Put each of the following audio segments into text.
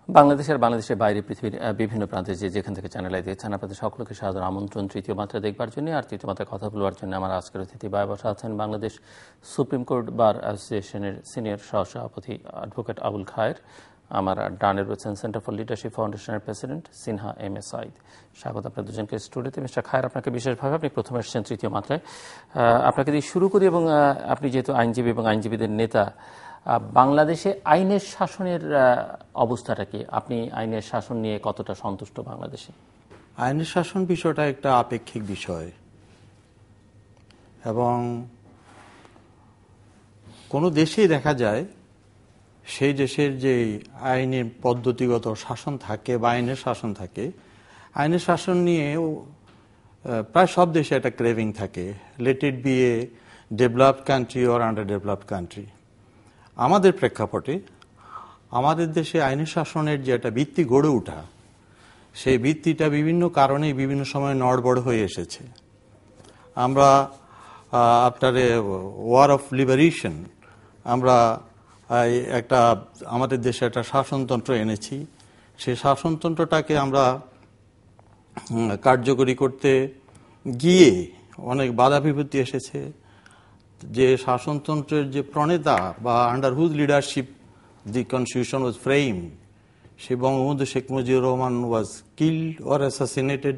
বাংলাদেশের বাইরে পৃথিবীর বিভিন্ন প্রান্তে যেখান থেকে চ্যানেল দেখছেন আপনাদের সকলকে সাদর আমন্ত্রণ তৃতীয় মাত্রা দেখবার জন্য। আর তৃতীয় মাত্রা কথা বলবার জন্য আমার আজকের অতিথি বসা আছেন বাংলাদেশ সুপ্রিম কোর্ট বার অ্যাসোসিয়েশনের সিনিয়র সহসভাপতি অ্যাডভোকেট আবুল খায়ের, আমার ডানে রয়েছেন সেন্টার ফর লিডারশিপ ফাউন্ডেশনের president Sinha M A Saeed. স্বাগত আপনার দুজনকে স্টুডিওতে। মিস্টার খায়ের, আপনাকে বিশেষভাবে, আপনি প্রথমে এসেছেন তৃতীয় মাত্রায়, আপনাকে দিয়ে শুরু করি। এবং আপনি যেহেতু আইনজীবী এবং আইনজীবীদের নেতা, বাংলাদেশে আইনের শাসনের অবস্থাটা কি? আপনি আইনের শাসন নিয়ে কতটা সন্তুষ্ট বাংলাদেশে? আইনের শাসন বিষয়টা একটা আপেক্ষিক বিষয়, এবং কোনো দেশেই দেখা যায় সেই দেশের যে আইনের পদ্ধতিগত শাসন থাকে বা আইনের শাসন থাকে, আইনের শাসন নিয়ে প্রায় সব দেশে একটা ক্রেভিং থাকে, let it B A developed country or under developed country. আমাদের প্রেক্ষাপটে আমাদের দেশে আইনের শাসনের যে একটা ভিত্তি গড়ে ওঠা, সেই ভিত্তিটা বিভিন্ন কারণে বিভিন্ন সময় নড়বড় হয়ে এসেছে। আমরা after a war of liberation আমরা আমাদের দেশে একটা শাসনতন্ত্র এনেছি। সেই শাসনতন্ত্রটাকে আমরা কার্যকরী করতে গিয়ে অনেক বাধা বিপত্তি এসেছে। যে শাসনতন্ত্রের যে প্রণেতা বা under whose leadership the constitution was frame, সে Bangabandhu Sheikh Mujibur Rahman was killed or assassinated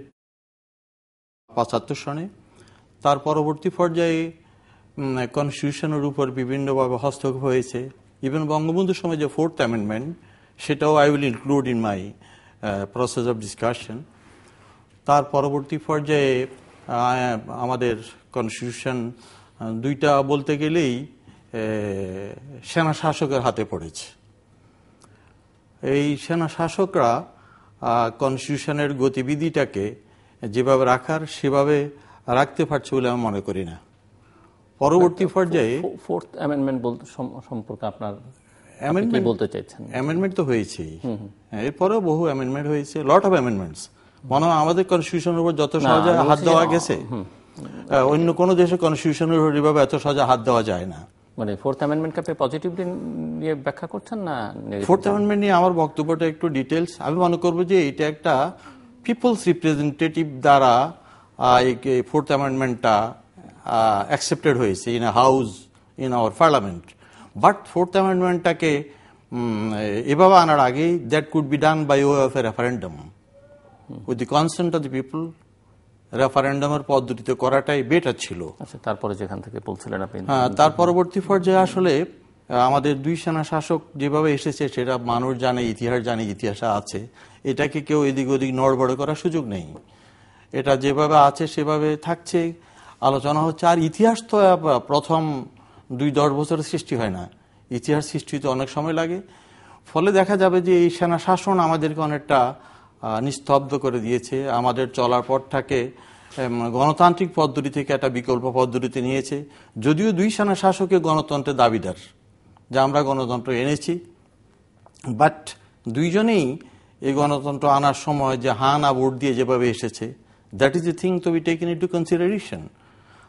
৭৫ সনে। তার পরবর্তী পর্যায়ে কনস্টিটিউশনের উপর বিভিন্নভাবে হস্তক্ষেপ হয়েছে। ইভেন বঙ্গবন্ধুর সময় যে 4th অ্যামেন্ডমেন্ট, সেটাও I will include in my process of discussion. তার পরবর্তী পর্যায়ে আমাদের কনস্টিটিউশন দুইটা বলতে গেলেই সেনা শাসকের হাতে পড়েছে। এই সেনা শাসকরা কনস্টিটিউশনের গতিবিধিটাকে যেভাবে রাখার সেভাবে রাখতে পারছে বলে আমি মনে করি না। পরবর্তী পর্যায়ে 4th অ্যামেন্ডমেন্ট সম্পর্কে আপনার কি বলতে চাইছেন? অ্যামেন্ডমেন্ট তো হয়েছেই, এরপরেও বহু অ্যামেন্ডমেন্ট হয়েছে, লট অফ অ্যামেন্ডমেন্টস। মনে হয় আমাদের কনস্টিটিউশনের উপর যত সহজে হাত দেওয়া গেছে, অন্য কোন দেশে কনস্টিটিউশনের উপর এভাবে এত সহজে হাত দেওয়া যায় না। মানে 4th অ্যামেন্ডমেন্টকে আপনি পজিটিভলি নিয়ে ব্যাখ্যা করছেন না? 4th অ্যামেন্ডমেন্ট নিয়ে আমার বক্তব্যটা একটু ডিটেলস। আমি মনে করবো যে এটা একটা পিপলস রিপ্রেজেন্টেটিভ দ্বারা এই 4th অ্যামেন্ডমেন্টটা অ্যাকসেপ্টেড হয়েছে in a house in our parliament. But 4th অ্যামেন্ডমেন্টটাকে এভাবে আনার আগেই that could be done by way of a referendum with the consent of the people. রেফারেন্ডামের পদ্ধতিতে করাটাই বেটার ছিল। আচ্ছা, তারপরে যেখান থেকে বলছিলেন আপনি। হ্যাঁ, তার পরবর্তী পর্যায়ে আসলে আমাদের দুই সেনা শাসক যেভাবে এসেছে সেটা মানুষ জানে, ইতিহাস জানে, ইতিহাসে আছে। এটাকে কেউ এদিক ওদিক নড়বড় করার সুযোগ নেই। এটা যেভাবে আছে সেভাবে থাকছে, আলোচনা হচ্ছে। আর ইতিহাস তো প্রথম 2-10 বছরের সৃষ্টি হয় না, ইতিহাস সৃষ্টিতে অনেক সময় লাগে। ফলে দেখা যাবে যে এই সেনা শাসন আমাদেরকে অনেকটা নিস্তব্ধ করে দিয়েছে। আমাদের চলার পথটাকে গণতান্ত্রিক পদ্ধতি থেকে একটা বিকল্প পদ্ধতিতে নিয়েছে। যদিও দুই সেনা শাসকে গণতন্ত্রের দাবিদার, যে আমরা গণতন্ত্র এনেছি, বাট দুইজনেই এই গণতন্ত্র আনার সময় যে হা না ভোট দিয়ে যেভাবে এসেছে, that is a thing to be taken into consideration.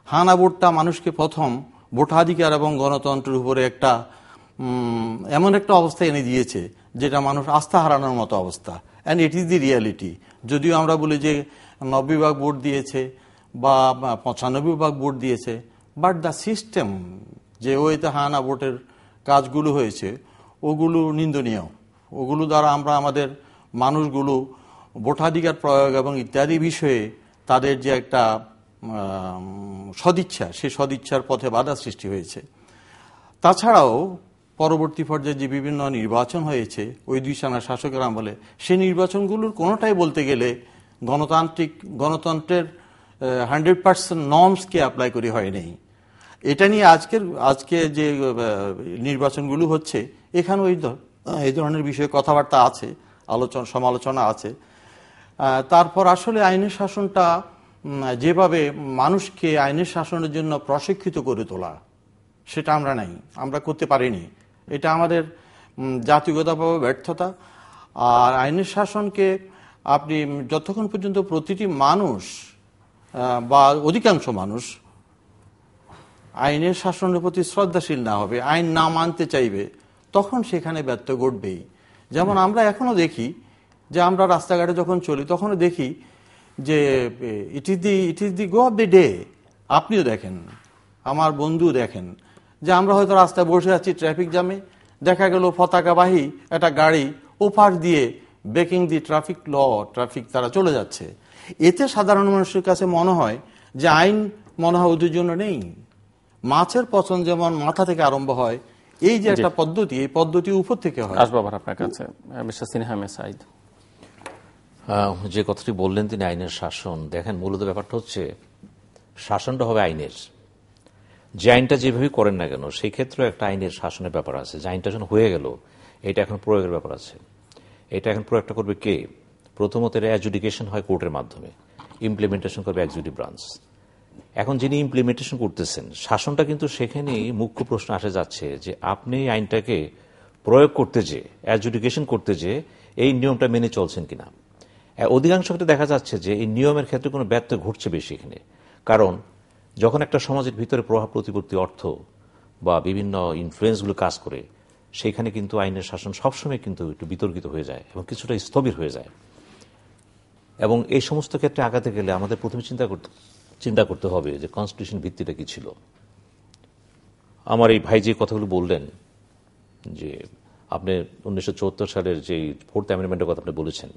হা না ভোটটা মানুষকে প্রথম ভোটাধিকার এবং গণতন্ত্রের উপরে একটা এমন একটা অবস্থা এনে দিয়েছে যেটা মানুষ আস্থা হারানোর মতো অবস্থা। And it is the reality. যদিও আমরা বলি যে 90% ভোট দিয়েছে বা 95% ভোট দিয়েছে, বাট দ্য সিস্টেম যে ওইতে হানা ভোটের কাজগুলো হয়েছে ওগুলো নিন্দনীয়। ওগুলো দ্বারা আমরা আমাদের মানুষগুলো ভোটাধিকার প্রয়োগ এবং ইত্যাদি বিষয়ে তাদের যে একটা সদিচ্ছা, সেই সদিচ্ছার পথে বাধা সৃষ্টি হয়েছে। তাছাড়াও পরবর্তী পর্যায়ে যে বিভিন্ন নির্বাচন হয়েছে ওই দুই সেনা শাসকের আমলে, সেই নির্বাচনগুলোর কোনোটাই বলতে গেলে গণতন্ত্রের 100% নর্মসকে অ্যাপ্লাই করে হয়নি। এটা নিয়ে আজকে যে নির্বাচনগুলো হচ্ছে, এখানে এই ধরনের বিষয়ে কথাবার্তা আছে, সমালোচনা আছে। তারপর আসলে আইনের শাসনটা যেভাবে মানুষকে আইনের শাসনের জন্য প্রশিক্ষিত করে তোলা, সেটা আমরা করতে পারিনি। এটা আমাদের জাতিগতভাবে ব্যর্থতা। আর আইনের শাসনকে আপনি যতক্ষণ পর্যন্ত প্রতিটি মানুষ বা অধিকাংশ মানুষ আইনের শাসনের প্রতি শ্রদ্ধাশীল না হবে, আইন না মানতে চাইবে, তখন সেখানে ব্যর্থ ঘটবেই। যেমন আমরা এখনো দেখি যে আমরা রাস্তাঘাটে যখন চলি তখন দেখি যে it is the go of the day. আপনিও দেখেন, আমার বন্ধু দেখেন, যে আমরা হয়তো রাস্তায় বসে আছি ট্রাফিক জ্যামে, দেখা গেল পতাকাবাহী একটা গাড়ি ওপাশ দিয়ে ব্রেকিং দি ট্রাফিক তারা চলে যাচ্ছে। এতে সাধারণ মানুষের কাছে মনে হয় যে আইন মনে হয় ওদের জন্য নেই। মাছের পচন যেমন মাথা থেকে আরম্ভ হয়, এই যে একটা পদ্ধতি, এই পদ্ধতি উপর থেকে হয়। আসবো আবার আপনার কাছে মিস্টার সিনহা আহমেদ সাঈদ। যে কথাটি বললেন তিনি আইনের শাসন, দেখেন মূলত ব্যাপারটা হচ্ছে শাসনটা হবে আইনের। যে আইনটা যেভাবে করেন না কেন সেই ক্ষেত্রে একটা আইনের শাসনের ব্যাপার আছে। যে আইনটা যখন হয়ে গেল এটা এখন প্রয়োগের ব্যাপার আছে। এটা এখন প্রয়োগটা করবে কে? প্রথমত এর অ্যাডজুডিকেশন হয় কোর্টের মাধ্যমে, ইমপ্লিমেন্টেশন করবে এক্সিকিউটিভ ব্রাঞ্চ। এখন যিনি ইমপ্লিমেন্টেশন করতেছেন শাসনটা কিন্তু সেখানেই মুখ্য প্রশ্ন আসে যাচ্ছে যে আপনি আইনটাকে প্রয়োগ করতে যে অ্যাডজুডিকেশন করতে যে এই নিয়মটা মেনে চলছেন কিনা। অধিকাংশ ক্ষেত্রে দেখা যাচ্ছে যে এই নিয়মের ক্ষেত্রে কোনো ব্যত্যয় ঘটছে বেশি এখানে। কারণ যখন একটা সমাজের ভিতরে প্রভাব প্রতিপত্তি অর্থ বা বিভিন্ন ইনফ্লুয়েন্সগুলো কাজ করে সেইখানে কিন্তু আইনের শাসন সবসময় কিন্তু একটু বিতর্কিত হয়ে যায় এবং কিছুটা স্থবির হয়ে যায়। এবং এই সমস্ত ক্ষেত্রে আগাতে গেলে আমাদের প্রথমে চিন্তা করতে হবে যে কনস্টিটিউশন ভিত্তিটা কি ছিল। আমার এই ভাই যে কথাগুলো বললেন যে আপনি 1974 সালের যে 4th অ্যামেন্ডমেন্টের কথা আপনি বলেছেন,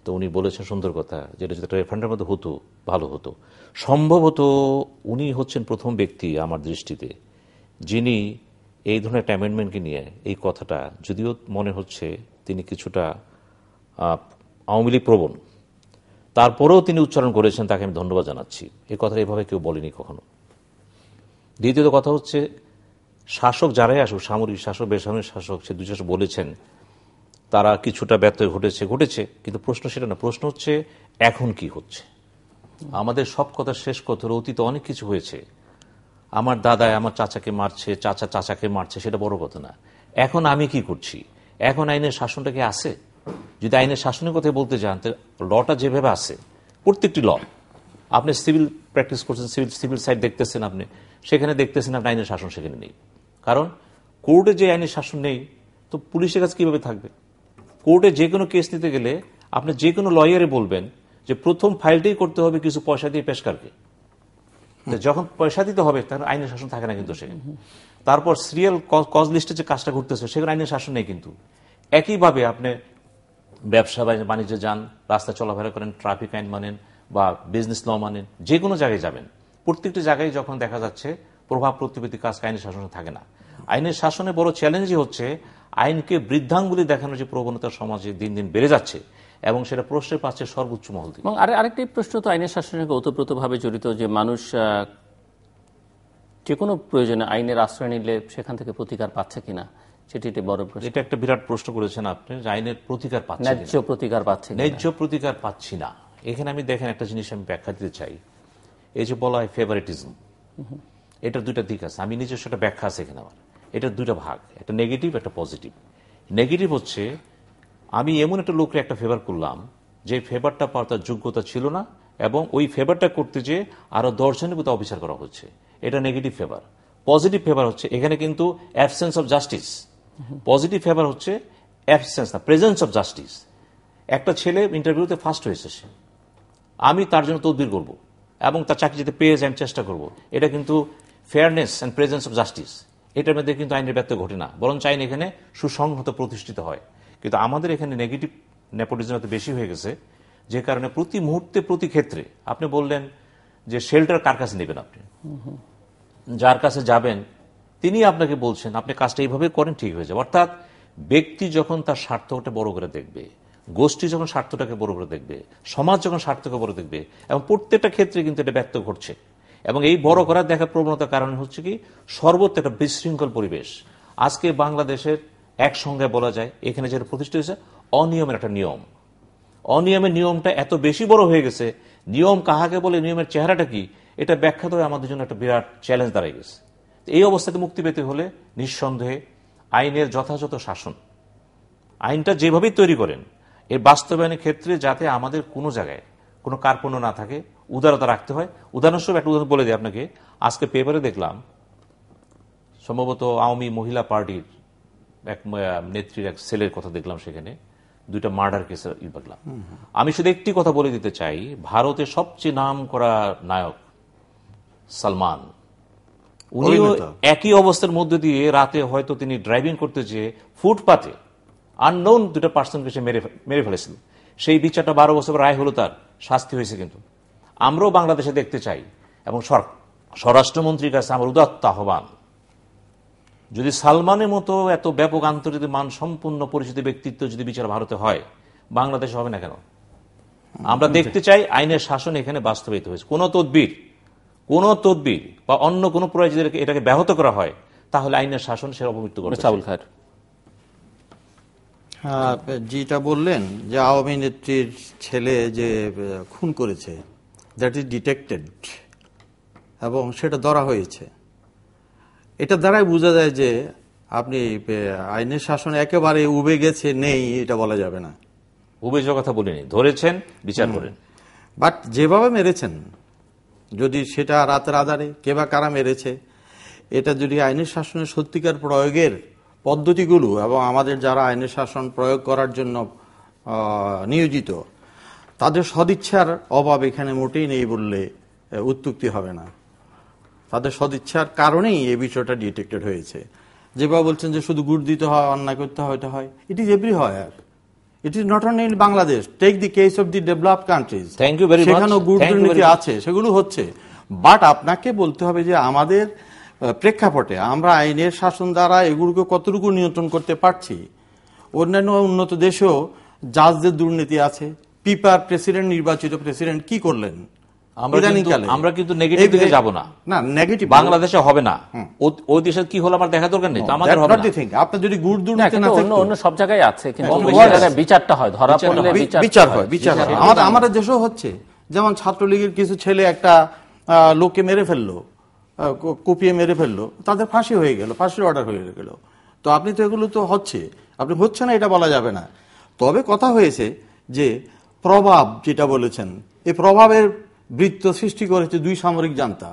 তো উনি বলেছেন সুন্দর কথা, যেটা যদি একটা রেফারেন্ডামের মধ্যে হতো ভালো হতো। সম্ভবত উনি হচ্ছেন প্রথম ব্যক্তি আমার দৃষ্টিতে যিনি এই ধরনের একটা অ্যামেন্ডমেন্টকে নিয়ে এই কথাটা, যদিও মনে হচ্ছে তিনি কিছুটা আওয়ামী লীগ প্রবণ, তারপরেও তিনি উচ্চারণ করেছেন, তাকে আমি ধন্যবাদ জানাচ্ছি। এই কথাটা এভাবে কেউ বলেনি কখনো। দ্বিতীয়ত কথা হচ্ছে শাসক যারাই আসুক, সামরিক শাসক বেসামরিক শাসক, সে দুই শাসক বলেছেন তারা কিছুটা ব্যত্যয় ঘটেছে, কিন্তু প্রশ্ন সেটা না। প্রশ্ন হচ্ছে এখন কি হচ্ছে। আমাদের সব কথা শেষ কথা হলো অতীতে অনেক কিছু হয়েছে। আমার দাদায় আমার চাচাকে মারছে, চাচা চাচাকে মারছে, সেটা বড় কথা না। এখন আমি কি করছি? এখন আইনের শাসনটা কি আছে? যদি আইনের শাসনের কথা বলতে যান, লটা যেভাবে আছে, প্রত্যেকটি ল, আপনি সিভিল প্র্যাকটিস করছেন, সিভিল সাইড দেখতেছেন, আপনি সেখানে দেখতেছেন আপনি আইনের শাসন সেখানে নেই। কারণ কোর্টে যে আইনের শাসন নেই তো পুলিশের কাছে কিভাবে থাকবে? কোর্টে যে কোনো কেস নিতে গেলে আপনি যে কোনো লয়ারে বলবেন যে প্রথম ফাইলটাই করতে হবে কিছু পয়সা দিয়ে পেশকারকে। যখন পয়সা দিতে হবে তখন আইনের শাসন থাকে না কিন্তু সেখানে। তারপর সিরিয়াল কজ লিস্টে যে কাজটা করতেছে সেখানে আইনের শাসন নেই কিন্তু। একইভাবে আপনি ব্যবসা বাণিজ্যে যান, রাস্তা চলাফেরা করেন, ট্রাফিক আইন মানেন বা বিজনেস ল মানেন, যে কোনো জায়গায় যাবেন, প্রত্যেকটি জায়গায় যখন দেখা যাচ্ছে প্রভাব প্রতিপত্তি কাজ আইনের শাসনে থাকে না। আইনের শাসনে বড় চ্যালেঞ্জই হচ্ছে আইনকে বৃদ্ধাঙ্গুলি দেখানোর যে প্রবণতা সমাজে দিন দিন বেড়ে যাচ্ছে এবং সেটা প্রশ্নের পাচ্ছে সর্বোচ্চ মহল থেকে। এবং আরেকটি প্রশ্ন তো আইনের শাসনের সঙ্গে ওতপ্রোতভাবে জড়িত, যে মানুষ যে কোনো প্রয়োজনে আইনের আশ্রয় নিলে সেখান থেকে প্রতিকার পাচ্ছে কিনা, সেটি একটি বড় প্রশ্ন। এটা একটা বিরাট প্রশ্ন করেছেন আপনি, যে আইনের প্রতিকার পাচ্ছে, ন্যায্য প্রতিকার পাচ্ছে, ন্যায্য প্রতিকার পাচ্ছি না। এখানে আমি দেখেন একটা জিনিস আমি ব্যাখ্যা দিতে চাই। এই যে বলা হয় ফেভারিটিজম, এটার দুইটা দিক আছে। আমি নিজস্ব একটা ব্যাখ্যা আছে এখানে আমার। এটার দুইটা ভাগ, একটা নেগেটিভ একটা পজিটিভ। নেগেটিভ হচ্ছে আমি এমন একটা লোককে একটা ফেভার করলাম যে ফেভারটা পাওয়ার তার যোগ্যতা ছিল না এবং ওই ফেভারটা করতে যে আরো 10 জনের প্রতি অবিচার করা হচ্ছে, এটা নেগেটিভ ফেভার। পজিটিভ ফেভার হচ্ছে এখানে কিন্তু absence of justice. Positive favour হচ্ছে অ্যাবসেন্স না, প্রেজেন্স অফ জাস্টিস। একটা ছেলে ইন্টারভিউতে ফার্স্ট হয়েছে, সে, আমি তার জন্য তদবির করব এবং তার চাকরি যেতে পেয়ে যায় আমি চেষ্টা করব। এটা কিন্তু fairness and presence of justice. এটার মধ্যে কিন্তু আইনের ব্যত্যয় ঘটে না, বরং আইন এখানে সুসংহত প্রতিষ্ঠিত হয়। কিন্তু আমাদের এখানে নেগেটিভ নেপোটিজম এত বেশি হয়ে গেছে, যে কারণে প্রতি মুহূর্তে প্রতি ক্ষেত্রে আপনি বললেন যে শেল্টার কার কাছে নেবেন, আপনি যার কাছে যাবেন তিনি আপনাকে বলছেন আপনি কাজটা এইভাবে করেন, ঠিক হয়ে যাবে। অর্থাৎ ব্যক্তি যখন তার স্বার্থটা বড় করে দেখবে, গোষ্ঠী যখন স্বার্থটাকে বড় করে দেখবে, সমাজ যখন স্বার্থকে বড় দেখবে, এবং প্রত্যেকটা ক্ষেত্রে কিন্তু এটা ব্যক্ত ঘটছে। এবং এই বড় করার দেখা প্রবণতার কারণে হচ্ছে কি সর্বত্র একটা বিশৃঙ্খল পরিবেশ। আজকে বাংলাদেশের এক সংজ্ঞায় বলা যায় এখানে যেটা প্রতিষ্ঠিত হয়েছে অনিয়মের একটা নিয়ম। অনিয়মের নিয়মটা এত বেশি বড় হয়ে গেছে, নিয়ম কাহাকে বলে, নিয়মের চেহারাটা কি, এটা ব্যাখ্যা দেওয়া আমাদের জন্য একটা বিরাট চ্যালেঞ্জ দাঁড়িয়ে গেছে। এই অবস্থাতে মুক্তি পেতে হলে নিঃসন্দেহে আইনের যথাযথ শাসন, আইনটা যেভাবেই তৈরি করেন এর বাস্তবায়নের ক্ষেত্রে যাতে আমাদের কোনো জায়গায় কোনো কার্পণ্য না থাকে, উদারতা রাখতে হয়। উদাহরণস্বরূপ একটা উদাহরণ বলে দিই আপনাকে। আজকে পেপারে দেখলাম সম্ভবত আওয়ামী মহিলা পার্টির এক নেত্রীর এক ছেলের কথা দেখলাম, সেখানে 2টা মার্ডার কেসের দেখলাম। আমি শুধু একটি কথা বলে দিতে চাই, ভারতের সবচেয়ে নাম করা নায়ক সালমান, উনিও একই অবস্থার মধ্যে দিয়ে রাতে হয়তো তিনি ড্রাইভিং করতে যেয়ে ফুটপাতে আননোন 2টা পার্সনকে সে মেরে ফেলেছিল। সেই বিচারটা 12 বছর রায় হলো, তার শাস্তি হয়েছে। কিন্তু আমরাও বাংলাদেশে দেখতে চাই, এবং স্বরাষ্ট্রমন্ত্রীর কাছে আমার উদাত্ত আহ্বান, যদি সালমানের মতো এত ব্যাপক আন্তর্জাতিক মান সম্পূর্ণ পরিচিত ব্যক্তিত্ব যদি বিচার ভারতে হয়, বাংলাদেশে হবে না কেন? আমরা দেখতে চাই আইনের শাসন এখানে বাস্তবায়িত হয়েছে। কোন তদবির বা অন্য কোন প্রয়াস যদি এটাকে ব্যাহত করা হয়, তাহলে আইনের শাসন সে অপমৃত্যু করবে। আবুল খায়ের, যেটা বললেন যে আওয়ামী নেত্রীর ছেলে যে খুন করেছে, দ্যাট ইজ ডিটেক্টেড এবং সেটা ধরা হয়েছে। এটা দ্বারাই বোঝা যায় যে আপনি আইনের শাসন একেবারে উবে গেছে, নেই এটা বলা যাবে না। উবে যাওয়ার কথা বলিনি, ধরেছেন, বিচার করেন। বাট যেভাবে মেরেছেন, যদি সেটা রাতের আধারে কে বা কারা মেরেছে, এটা যদি আইনের শাসনের সত্যিকার প্রয়োগের পদ্ধতিগুলো এবং আমাদের যারা আইনের শাসন প্রয়োগ করার জন্য নিয়োজিত, তাদের সদিচ্ছার অভাব এখানে মোটেই নেই বললে উত্তুক্তি হবে না। তাদের সদিচ্ছার কারণেই এই বিষয়টা ডিটেক্টেড হয়েছে। যেভাবে বলছেন যে শুধু গুড় দিতে হয়, অন্যায় করতে হয়, it is everywhere. It is not only in Bangladesh, take the case of the developed countries, সেখানেও গুড় দুর্নীতি আছে, সেগুলো হচ্ছে। বাট আপনাকে বলতে হবে যে আমাদের প্রেক্ষাপটে আমরা আইনের শাসন দ্বারা এগুলোকে কতটুকু নিয়ন্ত্রণ করতে পারছি। অন্যান্য উন্নত দেশেও জাজদের দুর্নীতি আছে। পিপার প্রেসিডেন্ট, নির্বাচিত প্রেসিডেন্ট কি করলেন? আমরা কিন্তু নেগেটিভ দিকে যাব না, নেগেটিভ বাংলাদেশে হবে না। ওই দেশে কি হলো আমার দেখা দরকার নেই, আমাদের হবে না। আপনার যদি গুড় দুর্নীতি না থাকে, অন্য সব জায়গায় আছে, কিন্তু বিচারটা হয়, ধরা পড়লে বিচার হয়। আমাদের দেশেও হচ্ছে। যেমন ছাত্রলীগের কিছু ছেলে একটা লোককে মেরে ফেললো, কুপিয়ে মেরে ফেললো, তাদের ফাঁসি হয়ে গেল, ফাঁসির অর্ডার হয়ে গেল। তো আপনি তো এগুলো তো হচ্ছে, আপনি হচ্ছে না এটা বলা যাবে না। তবে কথা হয়েছে যে প্রভাব যেটা বলেছেন, এই প্রভাবের বৃত্ত সৃষ্টি করেছে 2 সামরিক জান্তা।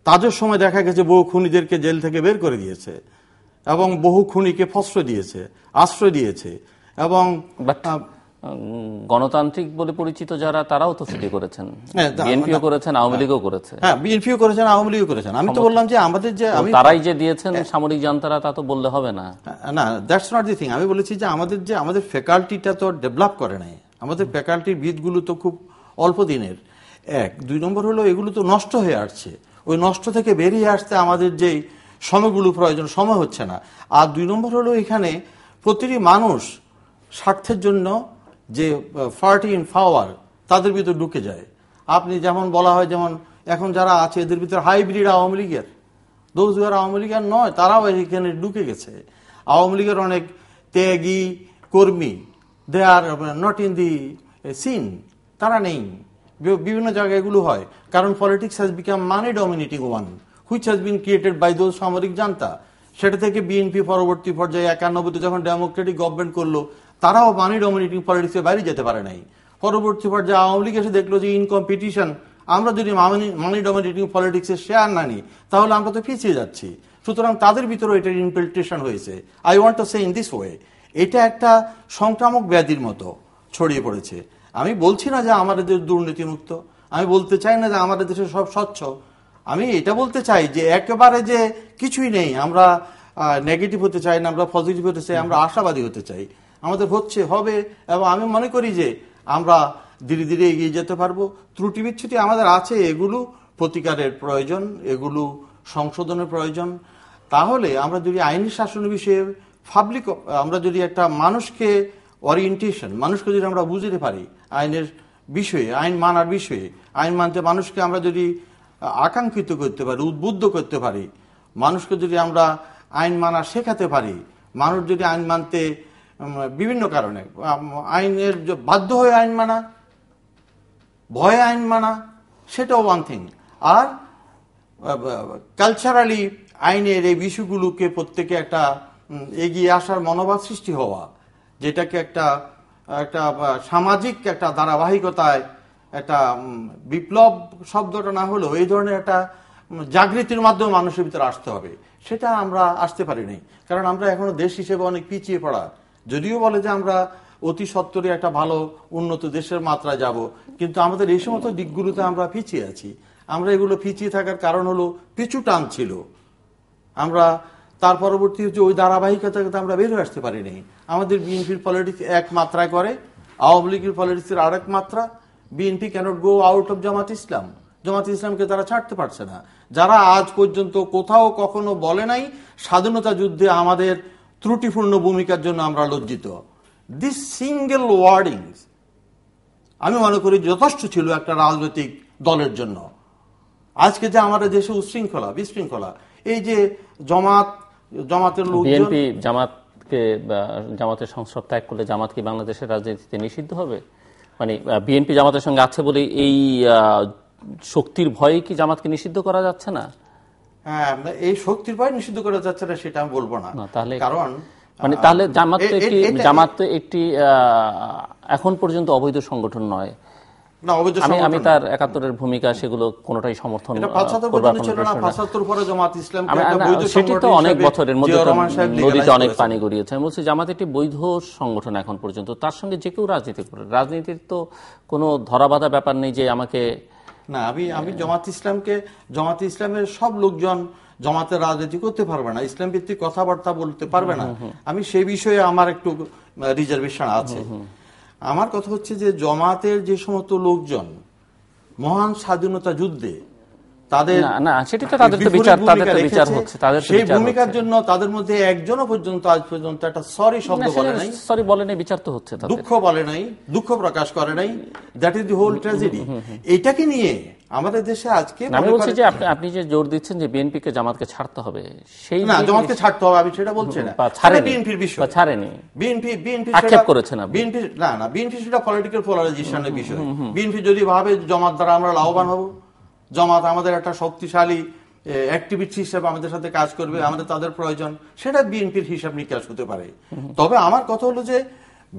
তাদের সময় দেখা গেছে বহু খুনিদেরকে জেল থেকে বের করে দিয়েছে এবং বহু খুনিকে আশ্রয় দিয়েছে এবং গণতান্ত্রিক বলে পরিচিত যারা, তারাও তো ছুটি করেছেন, বিএনপিও করেছেন, আওয়ামী লীগও করেছে। হ্যাঁ, বিএনপিও করেছেন, আওয়ামী লীগও করেছেন। আমি তো বললাম যে আমাদের যে তারাই যে দিয়েছেন সামরিক জান্তারা, তা তো বললে হবে না। না, দ্যাটস নট দি থিং। আমি বলেছি যে আমাদের ফ্যাকাল্টিটা তো ডেভেলপ করে নাই। আমাদের ফ্যাকাল্টির ভিতগুলো তো খুব অল্প দিনের। 1, 2 নম্বর হলো এগুলো তো নষ্ট হয়ে আসছে। ওই নষ্ট থেকে বেরিয়ে আসতে আমাদের যেই সময়গুলো প্রয়োজন, সময় হচ্ছে না। আর 2 নম্বর হলো এখানে প্রতিটি মানুষ স্বার্থের জন্য যে পার্টি ইন পাওয়ার তাদের ভিতর ঢুকে যায়। আপনি যেমন বলা হয়, যেমন এখন যারা আছে এদের ভিতরে হাইব্রিড আওয়ামী লীগের, দোজ হু আর আওয়ামী লীগের নয়, তারাও এখানে ঢুকে গেছে। আওয়ামী লীগের অনেক ত্যাগী কর্মী, they are not in the scene, তারা নেই। বিভিন্ন জায়গায় এগুলো হয়, কারণ politics has become money dominating one which has been created by those সামরিক জান্তা। সেটা থেকে বিএনপি পরবর্তী পর্যায়ে 91-তে যখন ডেমোক্রেটিক গভর্নমেন্ট করলো, তারাও মানি ডমিনেটিং পলিটিক্সের বাইরে যেতে পারে নাই। পরবর্তী পর্যায়ে আওয়ামী লীগ এসে দেখলো যে ইন কম্পিটিশন, আমরা যদি মানি ডমিনেটিং পলিটিক্সের শেয়ার না নিই, তাহলে আমরা তো পিছিয়ে যাচ্ছি। সুতরাং তাদের ভিতরে এটার ইনফিল্ট্রেশন হয়েছে। I want to say in this way, এটা একটা সংক্রামক ব্যাধির মতো ছড়িয়ে পড়েছে। আমি বলছি না যে আমাদের দেশ দুর্নীতিমুক্ত, আমি বলতে চাই না যে আমাদের দেশে সব স্বচ্ছ। আমি এটা বলতে চাই যে একেবারে যে কিছুই নেই, আমরা নেগেটিভ হতে চাই না, আমরা পজিটিভ হতে চাই, আমরা আশাবাদী হতে চাই। আমাদের হবে, এবং আমি মনে করি যে আমরা ধীরে ধীরে এগিয়ে যেতে পারবো। ত্রুটি বিচ্ছুতি আমাদের আছে, এগুলো প্রতিকারের প্রয়োজন, এগুলো সংশোধনের প্রয়োজন। তাহলে আমরা যদি আইনি শাসনের বিষয়ে পাবলিক, আমরা যদি একটা মানুষকে ওরিয়েন্টেশন, মানুষকে যদি আমরা বুঝতে পারি আইনের বিষয়ে, আইন মানার বিষয়ে, আইন মানতে মানুষকে আমরা যদি আকাঙ্ক্ষিত করতে পারি, উদ্বুদ্ধ করতে পারি, মানুষকে যদি আমরা আইন মানা শেখাতে পারি, মানুষ যদি আইন মানতে বিভিন্ন কারণে আইনের বাধ্য হয়ে আইন মানা, ভয়ে আইন মানা, সেটাও ওয়ান থিং। আর কালচারালি আইনের এই বিষয়গুলোকে প্রত্যেকে একটা এগিয়ে আসার মনোভাব সৃষ্টি হওয়া, যেটাকে একটা সামাজিক একটা ধারাবাহিকতায় একটা বিপ্লব শব্দটা না হলেও এই ধরনের একটা জাগৃতির মাধ্যমে মানুষের ভিতরে আসতে হবে, সেটা আমরা আসতে পারিনি। কারণ আমরা এখনো দেশ হিসেবে অনেক পিছিয়ে পড়া। যদিও বলে যে আমরা অতি সত্বরই একটা ভালো উন্নত দেশের মাত্রায় যাব, কিন্তু আমাদের এই সমস্ত দিকগুলোতে আমরা পিছিয়ে আছি। আমরা এগুলো পিছিয়ে থাকার কারণ হলো পিছু টান ছিল। আমরা তার পরবর্তী হচ্ছে ওই ধারাবাহিকতা আমরা বের হয়ে আসতে পারিনি। আমাদের বিএনপির পলিটিক্স এক মাত্রায় করে, আওয়ামী লীগের পলিটিক্সের আরেক মাত্রা। BNP cannot go out of Jamaat Islam. Jamaat ইসলামকে তারা ছাড়তে পারছে না, যারা আজ পর্যন্ত কোথাও কখনো বলে নাই স্বাধীনতা যুদ্ধে আমাদের ত্রুটিপূর্ণ ভূমিকার জন্য আমরা লজ্জিত। দিস সিঙ্গেল ওয়ার্ডিং আমি মনে করি যথেষ্ট ছিল একটা রাজনৈতিক দলের জন্য। আজকে যে আমাদের দেশে উশৃঙ্খলা বিশৃঙ্খলা, এই যে জামাতের লোক, বিএনপি জামাতের সংস্রব ত্যাগ করলে জামাত কি বাংলাদেশের রাজনীতিতে নিষিদ্ধ হবে? মানে বিএনপি জামাতের সঙ্গে আছে বলে এই শক্তির ভয়ে কি জামাতকে নিষিদ্ধ করা যাচ্ছে না? হ্যাঁ, এই শক্তির ভয় নিষিদ্ধ করা যাচ্ছে না সেটা আমি বলবো না। তাহলে কারণ মানে তাহলে জামাত তো একটি এখন পর্যন্ত অবৈধ সংগঠন নয়। আমি তার ৭১-এর ভূমিকা সেগুলো কোনটাই সমর্থন সেটি তো অনেক বছরের মধ্যে নদীতে অনেক পানি গড়িয়েছে। আমি বলছি জামাত একটি বৈধ সংগঠন এখন পর্যন্ত, তার সঙ্গে যে কেউ রাজনীতি করে, রাজনীতির তো কোনো ধরাবাঁধা ব্যাপার নেই যে আমাকে না। আমি জামাত ইসলামের সব লোকজন জামাতের রাজনীতি করতে পারবে না, ইসলাম ভিত্তিক কথাবার্তা বলতে পারবে না। আমি সেই বিষয়ে আমার একটু রিজার্ভেশন আছে। আমার কথা হচ্ছে যে জামাতের যে সমস্ত লোকজন মহান স্বাধীনতা যুদ্ধে তাদের সেই ভূমিকার জন্য তাদের মধ্যে একজনও পর্যন্ত আজ পর্যন্ত একটা সরি শব্দ বলে নাই, সরি বলে নাই, বিচার তো হচ্ছে, দুঃখ বলে নাই, দুঃখ প্রকাশ করে নাই। That is the whole tragedy. এইটাকে নিয়ে আমাদের দেশে আজকে আমি বলছি যে আপনি যে জোর দিচ্ছেন যে বিএনপিকে জামাতকে ছাড়তে হবে, সেই না, জামাতকে ছাড়তে হবে আমি সেটা বলছি না। বিএনপির বিষয় ছাড়েনি, বিএনপি আক্ষেপ করেছে না বিএনপি, না বিএনপি সেটা পলিটিক্যাল পোলারাইজেশনের বিষয়। বিএনপি যদি ভাবে জামাত দ্বারা আমরা লাভবান হব, জামাত আমাদের একটা শক্তিশালী অ্যাক্টিভিটি হিসেবে আমাদের সাথে কাজ করবে, আমাদের তাদের প্রয়োজন, সেটা বিএনপির হিসাব নিকাশ হতে পারে। তবে আমার কথা হলো যে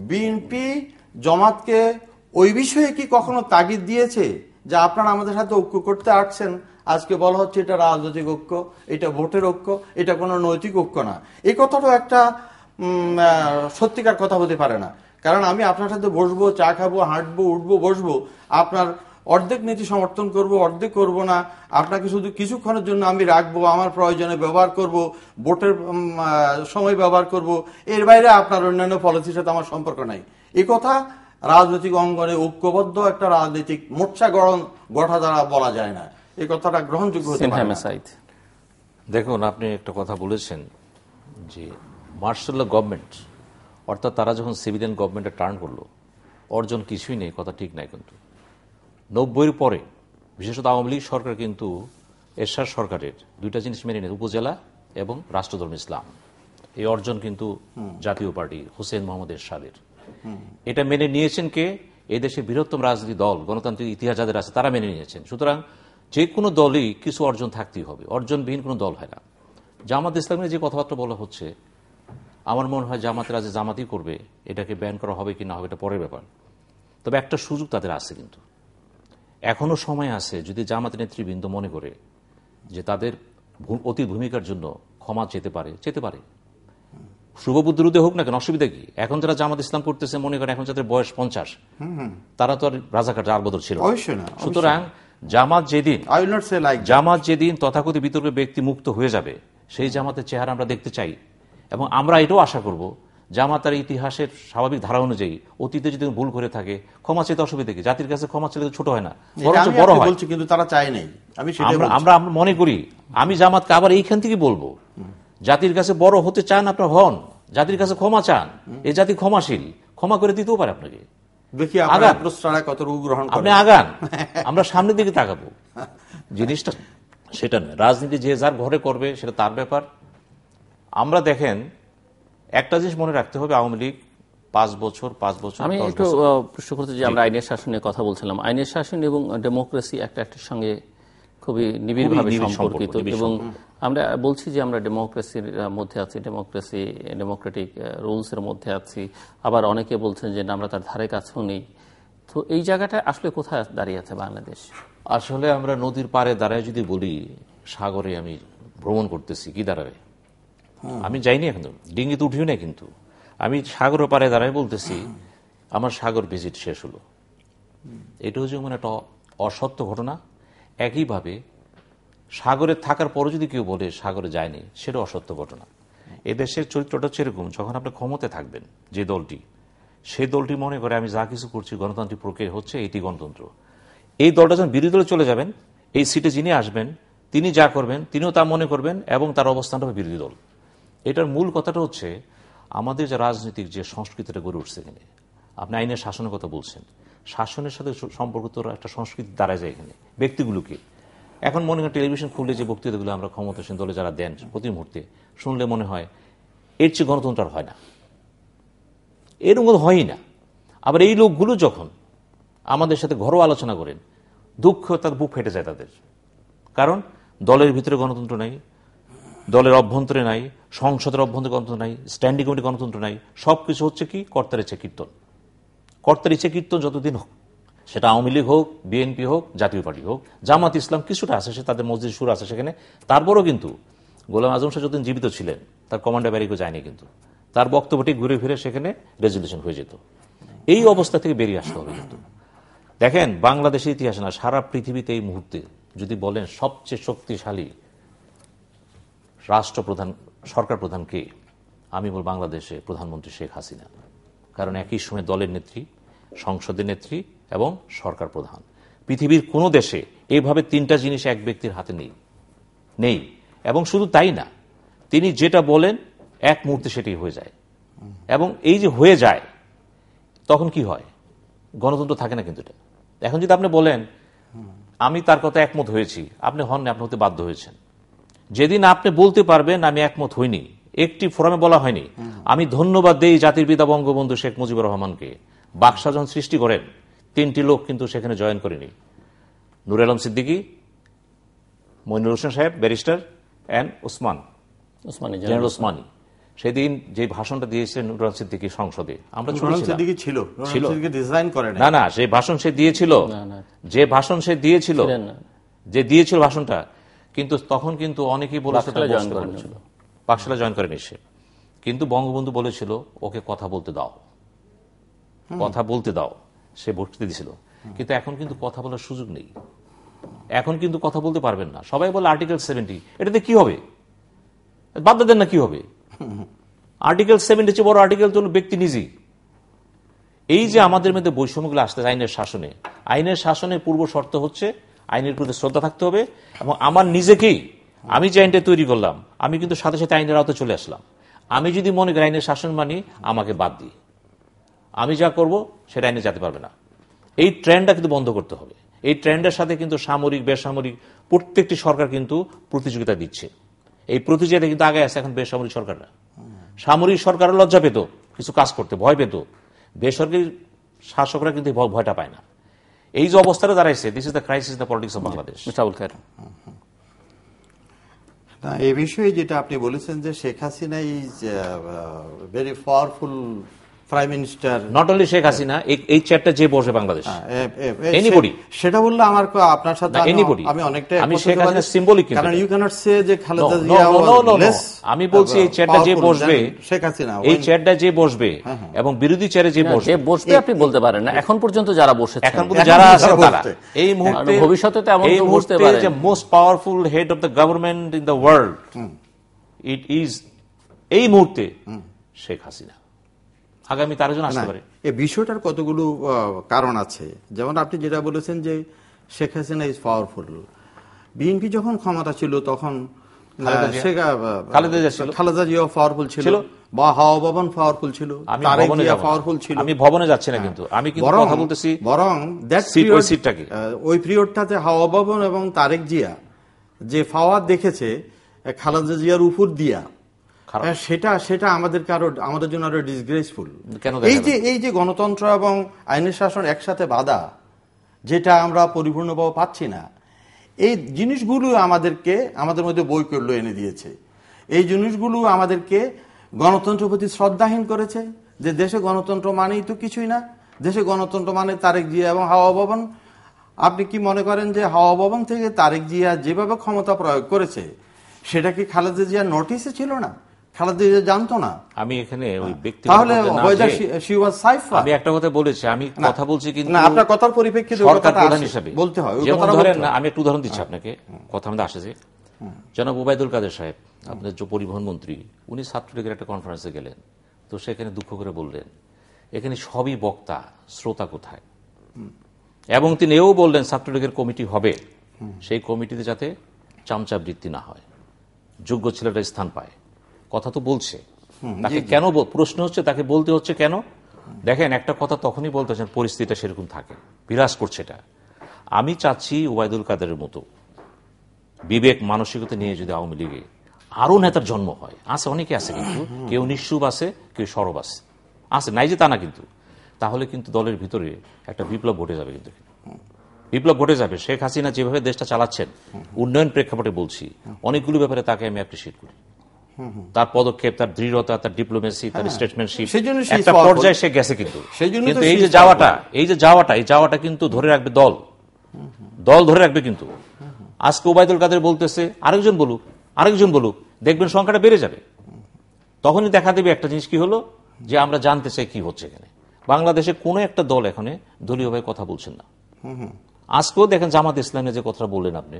বিএনপি জামাতকে ওই বিষয়ে কি কখনো তাগিদ দিয়েছে যে আপনারা আমাদের সাথে ঐক্য করতে আসছেন? আজকে বলা হচ্ছে এটা রাজনৈতিক ঐক্য, এটা ভোটের ঐক্য, এটা কোনো নৈতিক ঐক্য না। এই কথাটাও একটা সত্যিকার কথা হতে পারে না। কারণ আমি আপনার সাথে বসবো, চা খাবো, হাঁটবো, উঠবো, বসবো, আপনার অর্ধেক নীতি সমর্থন করব, অর্ধেক করব না, আপনাকে শুধু কিছুক্ষণের জন্য আমি রাখবো, আমার প্রয়োজনে ব্যবহার করব, ভোটের সময় ব্যবহার করব, এর বাইরে আপনার অন্যান্য পলিসির সাথে আমার সম্পর্ক নাই। এই কথা রাজনৈতিক অঙ্গনে ঐক্যবদ্ধ একটা রাজনৈতিক মোর্চা গঠা দ্বারা বলা যায় না। এই কথাটা গ্রহণযোগ্য হতে পারে না। দেখুন, আপনি একটা কথা বলেছেন যে মার্শাল ল গভর্নমেন্ট, অর্থাৎ তারা যখন সিভিলিয়ান গভর্নমেন্টে টার্ন করলো, অর্জন কিছুই নেই, কথা ঠিক নাই। কিন্তু ৯০-এর পরে বিশেষত আওয়ামী লীগ সরকার কিন্তু এরশাদ সরকারের দুইটা জিনিস মেনে নেয়, উপজেলা এবং রাষ্ট্রধর্ম ইসলাম। এই অর্জন কিন্তু জাতীয় পার্টি হোসেন মোহাম্মদ এরশাদের। এটা মেনে নিয়েছেন কে? এই দেশের বৃহত্তম রাজনীতি দল, গণতান্ত্রিক ইতিহাস যাদের আছে তারা মেনে নিয়েছেন। সুতরাং যে কোনো দলই কিছু অর্জন থাকতেই হবে, অর্জনবিহীন কোনো দল হয় না। জামাত ইসলামের যে কথাবার্তা বলা হচ্ছে, আমার মনে হয় জামাতের আজ জামাতই করবে, এটাকে ব্যান করা হবে কি না হবে এটা পরের ব্যাপার। তবে একটা সুযোগ তাদের আছে, কিন্তু এখনো সময় আছে। যদি জামাতের নেতৃবৃন্দ মনে করে যে তাদের অতি ভূমিকার জন্য ক্ষমা চেতে পারে, শুভবুদ্ধির উদয় হোক না কেন, অসুবিধা কি? এখন যারা জামাত ইসলাম করতেছে মনে করেন এখন যাদের বয়স ৫০, তারা তো আর রাজাকার আলবদর ছিল। সুতরাং জামাত যেদিন তথাকথিত বিতর্কের ব্যক্তি মুক্ত হয়ে যাবে, সেই জামাতের চেহারা আমরা দেখতে চাই। এবং আমরা এটাও আশা করব জামাতের ইতিহাসের স্বাভাবিক ধারা অনুযায়ী অতীতে যদি ভুল করে থাকে ক্ষমা চেতে অসুবিধা কি? জাতির কাছে ক্ষমা চেতে ছোট হয় না, বরঞ্চ বড় হয়। কিন্তু তারা চায় নাই, আমরা মনে করি। আমি জামাতকে আবার এইখান থেকে বলবো, জাতির কাছে বড় হতে চান আপনার হন, জাতির কাছে ক্ষমা চান, এই জাতি ক্ষমাশীল, ক্ষমা করে দিতেও পারে আপনাকে। আপনি আগান, আমরা সামনের দিকে তাকাবো। জিনিসটা সেটা নয়, রাজনীতি যে যার ঘরে করবে সেটা তার ব্যাপার। আমরা দেখেন একটা জিনিস মনে রাখতে হবে, আওয়ামী লীগ ৫ বছর আমি একটু প্রশ্ন করতে যে আমরা আইনের শাসনের কথা বলছিলাম, আইনের শাসন এবং ডেমোক্রেসি একটার সঙ্গে খুবই নিবিড়ভাবে সম্পর্কিত। এবং আমরা বলছি যে আমরা ডেমোক্রেসির মধ্যে আছি, ডেমোক্রেটিক রুলসের মধ্যে আছি, আবার অনেকে বলছেন যে আমরা তার ধারে কাছেও নেই। তো এই জায়গাটা আসলে কোথায় দাঁড়িয়ে আছে বাংলাদেশ? আসলে আমরা নদীর পাড়ে দাঁড়ায় যদি বলি সাগরে আমি ভ্রমণ করতেছি, কি দাঁড়াবে? আমি যাইনি এখন, ডিঙ্গিতে উঠিও না, কিন্তু আমি সাগরের পাড়ে দাঁড়ায় বলতেছি আমার সাগর ভিজিট শেষ হলো। এটা হচ্ছে মানে একটা অসত্য ঘটনা। একইভাবে সাগরে থাকার পরে যদি কেউ বলে সাগরে যায়নি, সেটা অসত্য ঘটনা। এদেশের চরিত্রটা হচ্ছে এরকম, যখন আপনি ক্ষমতায় থাকবেন যে দলটি, সেই দলটি মনে করে আমি যা কিছু করছি গণতান্ত্রিক প্রক্রিয়া হচ্ছে, এটি গণতন্ত্র। এই দলটা যখন বিরোধী দলে চলে যাবেন, এই সিটে যিনি আসবেন তিনি যা করবেন তিনিও তা মনে করবেন এবং তার অবস্থানটা হবে বিরোধী দল। এটার মূল কথাটা হচ্ছে আমাদের যে রাজনৈতিক যে সংস্কৃতিটা গড়ে উঠছে এখানে, আপনি আইনের শাসনের কথা বলছেন, শাসনের সাথে সম্পর্কিত একটা সংস্কৃতি দাঁড়ায় যায় এখানে ব্যক্তিগুলোকে। এখন মনে হয় টেলিভিশন খুললে যে বক্তৃতাগুলো আমরা ক্ষমতাসীন দলে যারা দেন প্রতি মুহূর্তে শুনলে মনে হয় এর চেয়ে গণতন্ত্র আর হয় না, এরকম হয়ই না। আবার এই লোকগুলো যখন আমাদের সাথে ঘরোয়া আলোচনা করেন, দুঃখ তার বুক ফেটে যায় তাদের। কারণ দলের ভিতরে গণতন্ত্র নাই, দলের অভ্যন্তরে নাই, সংসদের অভ্যন্তরে গণতন্ত্র নাই, স্ট্যান্ডিং কমিটি গণতন্ত্র নাই। সবকিছু হচ্ছে কি কর্তার ইচ্ছে কীর্তন। কর্তার ইচ্ছে কীর্তন যতদিন হোক, সেটা আওয়ামী লীগ হোক, বিএনপি হোক, জাতীয় পার্টি হোক, জামাত ইসলাম কিছুটা আছে, সে তাদের মসজিদ সুর আছে সেখানে। তারপরও কিন্তু গোলাম আজম শাহ যতদিন জীবিত ছিলেন তার কমান্ডার ব্যারিকও যায়নি, কিন্তু তার বক্তব্যটি ঘুরে ফিরে সেখানে রেজলিউশন হয়ে যেত। এই অবস্থা থেকে বেরিয়ে আসতে হবে। কিন্তু দেখেন বাংলাদেশের ইতিহাসে না, সারা পৃথিবীতে এই মুহূর্তে যদি বলেন সবচেয়ে শক্তিশালী রাষ্ট্রপ্রধান, সরকার প্রধান কে, আমি বল বাংলাদেশে প্রধানমন্ত্রী শেখ হাসিনা। কারণ একই সময় দলের নেত্রী, সংসদের নেত্রী এবং সরকার প্রধান। পৃথিবীর কোনো দেশে এইভাবে তিনটা জিনিস এক ব্যক্তির হাতে নেই। এবং শুধু তাই না, তিনি যেটা বলেন এক মুহূর্তে সেটাই হয়ে যায়। এবং এই যে হয়ে যায় তখন কি হয়, গণতন্ত্র থাকে না। কিন্তু এটা এখন যদি আপনি বলেন আমি তার কথা একমত হয়েছি, আপনি হন না, আপনি হতে বাধ্য হয়েছেন। যেদিন আপনি বলতে পারবেন আমি একমত হইনি, একটি ফোরামে বলা হয়নি আমি ধন্যবাদ দেই জাতির পিতা বঙ্গবন্ধু শেখ মুজিবুর রহমানকে, বাকশা যখন সৃষ্টি করেন তিনটি লোক কিন্তু সেখানে জয়েন করেনি, নূর আলম সিদ্দিকী, মইনুল হোসেন সাহেব ব্যারিস্টার এন্ড জেনারেল ওসমানী। সেদিন যে ভাষণটা দিয়েছিলেন নূর আলম সিদ্দিকী সংসদে, আমরা না সেই ভাষণ সে দিয়েছিল, যে দিয়েছিল ভাষণটা, কিন্তু তখন কিন্তু অনেকেই বলেছিল পাকশালা জয়েন করেনি সে, কিন্তু বঙ্গবন্ধু বলেছিল ওকে কথা বলতে দাও, সে বক্তৃতা দিয়েছিল। কিন্তু এখন কিন্তু কথা বলার সুযোগ নেই, এখন কিন্তু কথা বলতে পারবেন না। সবাই বলে আর্টিকেল 70, এটাতে কি হবে, বাদ দেন না, কি হবে? আর্টিকেল 70 চেয়ে বড় আর্টিকেল তো ব্যক্তি নিজেই। এই যে আমাদের মধ্যে বৈষম্যগুলো আসতে আইনের শাসনের পূর্ব শর্ত হচ্ছে আইনের প্রতি শ্রদ্ধা থাকতে হবে। এবং আমার নিজেকেই, আমি যে আইনটা তৈরি করলাম আমি কিন্তু সাথে সাথে আইনের আওতায় চলে আসলাম। আমি যদি মনে করি আইনের শাসন মানি, আমাকে বাদ দিই, আমি যা করব সেটা আইনে যেতে পারবে না। এই ট্রেন্ডটা কিন্তু বন্ধ করতে হবে। এই ট্রেন্ডের সাথে কিন্তু সামরিক বেসামরিক প্রত্যেকটি সরকার কিন্তু প্রতিযোগিতা দিচ্ছে। এই প্রতিযোগিতা কিন্তু আগে আছে এখন বেসামরিক সরকাররা। সামরিক সরকারও লজ্জা পেত কিছু কাজ করতে, ভয় পেত। বেসরকারি শাসকরা কিন্তু ভয়টা পায় না। এই যে অবস্থাটা দাঁড়াইছে, this is the crisis the politics of Bangladesh. এই বিষয়ে যেটা আপনি বলেছেন যে Sheikh Hasina is very powerful prime minister, not only Sheikh Hasina, এই চেয়ারটা যে বসে বাংলাদেশ, এনিবডি, সেটা বললে আমার আপনার সাথে আমি অনেকটা, আমি শেখ হাসিনা সিম্বলিক, কারণ ইউ ক্যানট সে যে খালেদা জিয়া লেস, আমি বলছি এই চেয়ারটা যে বসবে শেখ হাসিনা, এই চেয়ারটা যে বসবে এবং বিরোধী চেয়ারে যে বসবে আপনি বলতে পারেন না। এখন পর্যন্ত যারা বসেছেন, এখন পর্যন্ত যারা আছেন তারা এই মুহূর্তে, ভবিষ্যতে তো এমন কেউ বসতে পারে, যে most powerful head of the government in the world, it is এই মুহূর্তে শেখ হাসিনা। আগামী তার জন্য আসতে পারে। এই বিষয়টার কতগুলো কারণ আছে। যেমন আপনি যেটা বলেছেন যে Sheikh Hasina is powerful, BNP যখন ক্ষমতা ছিল তখন খালেদা জিয়া পাওয়ারফুল ছিল, বা হাওয়া ভবন পাওয়ারফুল ছিল, তারেক জিয়া পাওয়ারফুল ছিল। আমি ভবনে যাচ্ছি না, কিন্তু আমি কিন্তু কথা বলতেছি, বরং ওই পিরিয়ডটাতে হাওয়া ভবন এবং তারেক জিয়া যে পাওয়ার দেখেছে খালেদা জিয়ার উপর দিয়া, সেটা আমাদের জন্য আরো ডিসগ্রেসফুল। এই যে গণতন্ত্র এবং আইনের শাসন একসাথে বাধা, যেটা আমরা পরিপূর্ণভাবে পাচ্ছি না, এই জিনিসগুলো আমাদের মধ্যে বৈকল্য এনে দিয়েছে। এই জিনিসগুলো আমাদেরকে গণতন্ত্রের প্রতি শ্রদ্ধাহীন করেছে, যে দেশে গণতন্ত্র মানেই তো কিছুই না, দেশে গণতন্ত্র মানে তারেক জিয়া এবং হাওয়া ভবন, আপনি কি মনে করেন যে হাওয়া ভবন থেকে তারেক জিয়া যেভাবে ক্ষমতা প্রয়োগ করেছে সেটা কি খালেদা জিয়ার নোটিসে ছিল না? খালেদা জিয়া জানতো না? আমি এখানে ওই ব্যক্তি তাহলে আমি একটা কথা বলেছি, আমি কথা বলছি কিন্তু আপনার কথার পরিপ্রেক্ষিতে সরকার প্রধান হিসেবে বলতে হয়। যেমন ধরেন, আমি একটু উদাহরণ দিচ্ছি আপনাকে, কথা আমাদের আসে যে জনাব ওবায়দুল কাদের সাহেব, আপনার যে পরিবহন মন্ত্রী, উনি ছাত্রলীগের একটা কনফারেন্সে গেলেন, তো সেখানে দুঃখ করে বললেন এখানে সবই বক্তা, শ্রোতা কোথায়? এবং তিনি এও বললেন ছাত্রলীগের কমিটি হবে, সেই কমিটিতে যাতে চামচাবৃত্তি না হয়, যোগ্য ছেলেটা স্থান পায়। কথা তো বলছে, তাকে কেন প্রশ্ন হচ্ছে, তাকে বলতে হচ্ছে কেন? দেখেন, একটা কথা তখনই বলতে হচ্ছেন পরিস্থিতিটা সেরকম থাকে, বিরাজ করছে এটা। আমি চাচ্ছি ওবায়দুল কাদেরের মতো বিবেক মানসিকতা নিয়ে যদি আওয়ামী লীগে আরো নেতার জন্ম হয়, আছে, অনেকে আছে, কিন্তু কেউ নিঃশুভ আছে, কেউ সরব আছে, নাই যে তা না, কিন্তু তাহলে কিন্তু দলের ভিতরে একটা বিপ্লব ঘটে যাবে, কিন্তু বিপ্লব ঘটে যাবে। শেখ হাসিনা যেভাবে দেশটা চালাচ্ছেন, উন্নয়ন প্রেক্ষাপটে বলছি, অনেকগুলো ব্যাপারে তাকে আমি অ্যাপ্রিসিয়েট করি, তার পদক্ষেপ, তার দৃঢ়তা, তার ডিপ্লোমেসি, তার স্টেটসম্যানশিপ, একটা পর্যায়ে সে গেছে। কিন্তু এই যে যাওয়াটা কিন্তু ধরে রাখবে দল ধরে রাখবে। কিন্তু আজকে ওবায়দুল কাদের বলতেছে আরেকজন বলুক, দেখবেন সংখ্যাটা বেড়ে যাবে। তখনই দেখা দেবে একটা জিনিস কি হলো, যে আমরা জানতে চাই কি হচ্ছে এখানে। বাংলাদেশে কোন একটা দল এখানে দলীয়ভাবে কথা বলছেন না। আজকেও দেখেন জামাত ইসলামের যে কথা বললেন আপনি,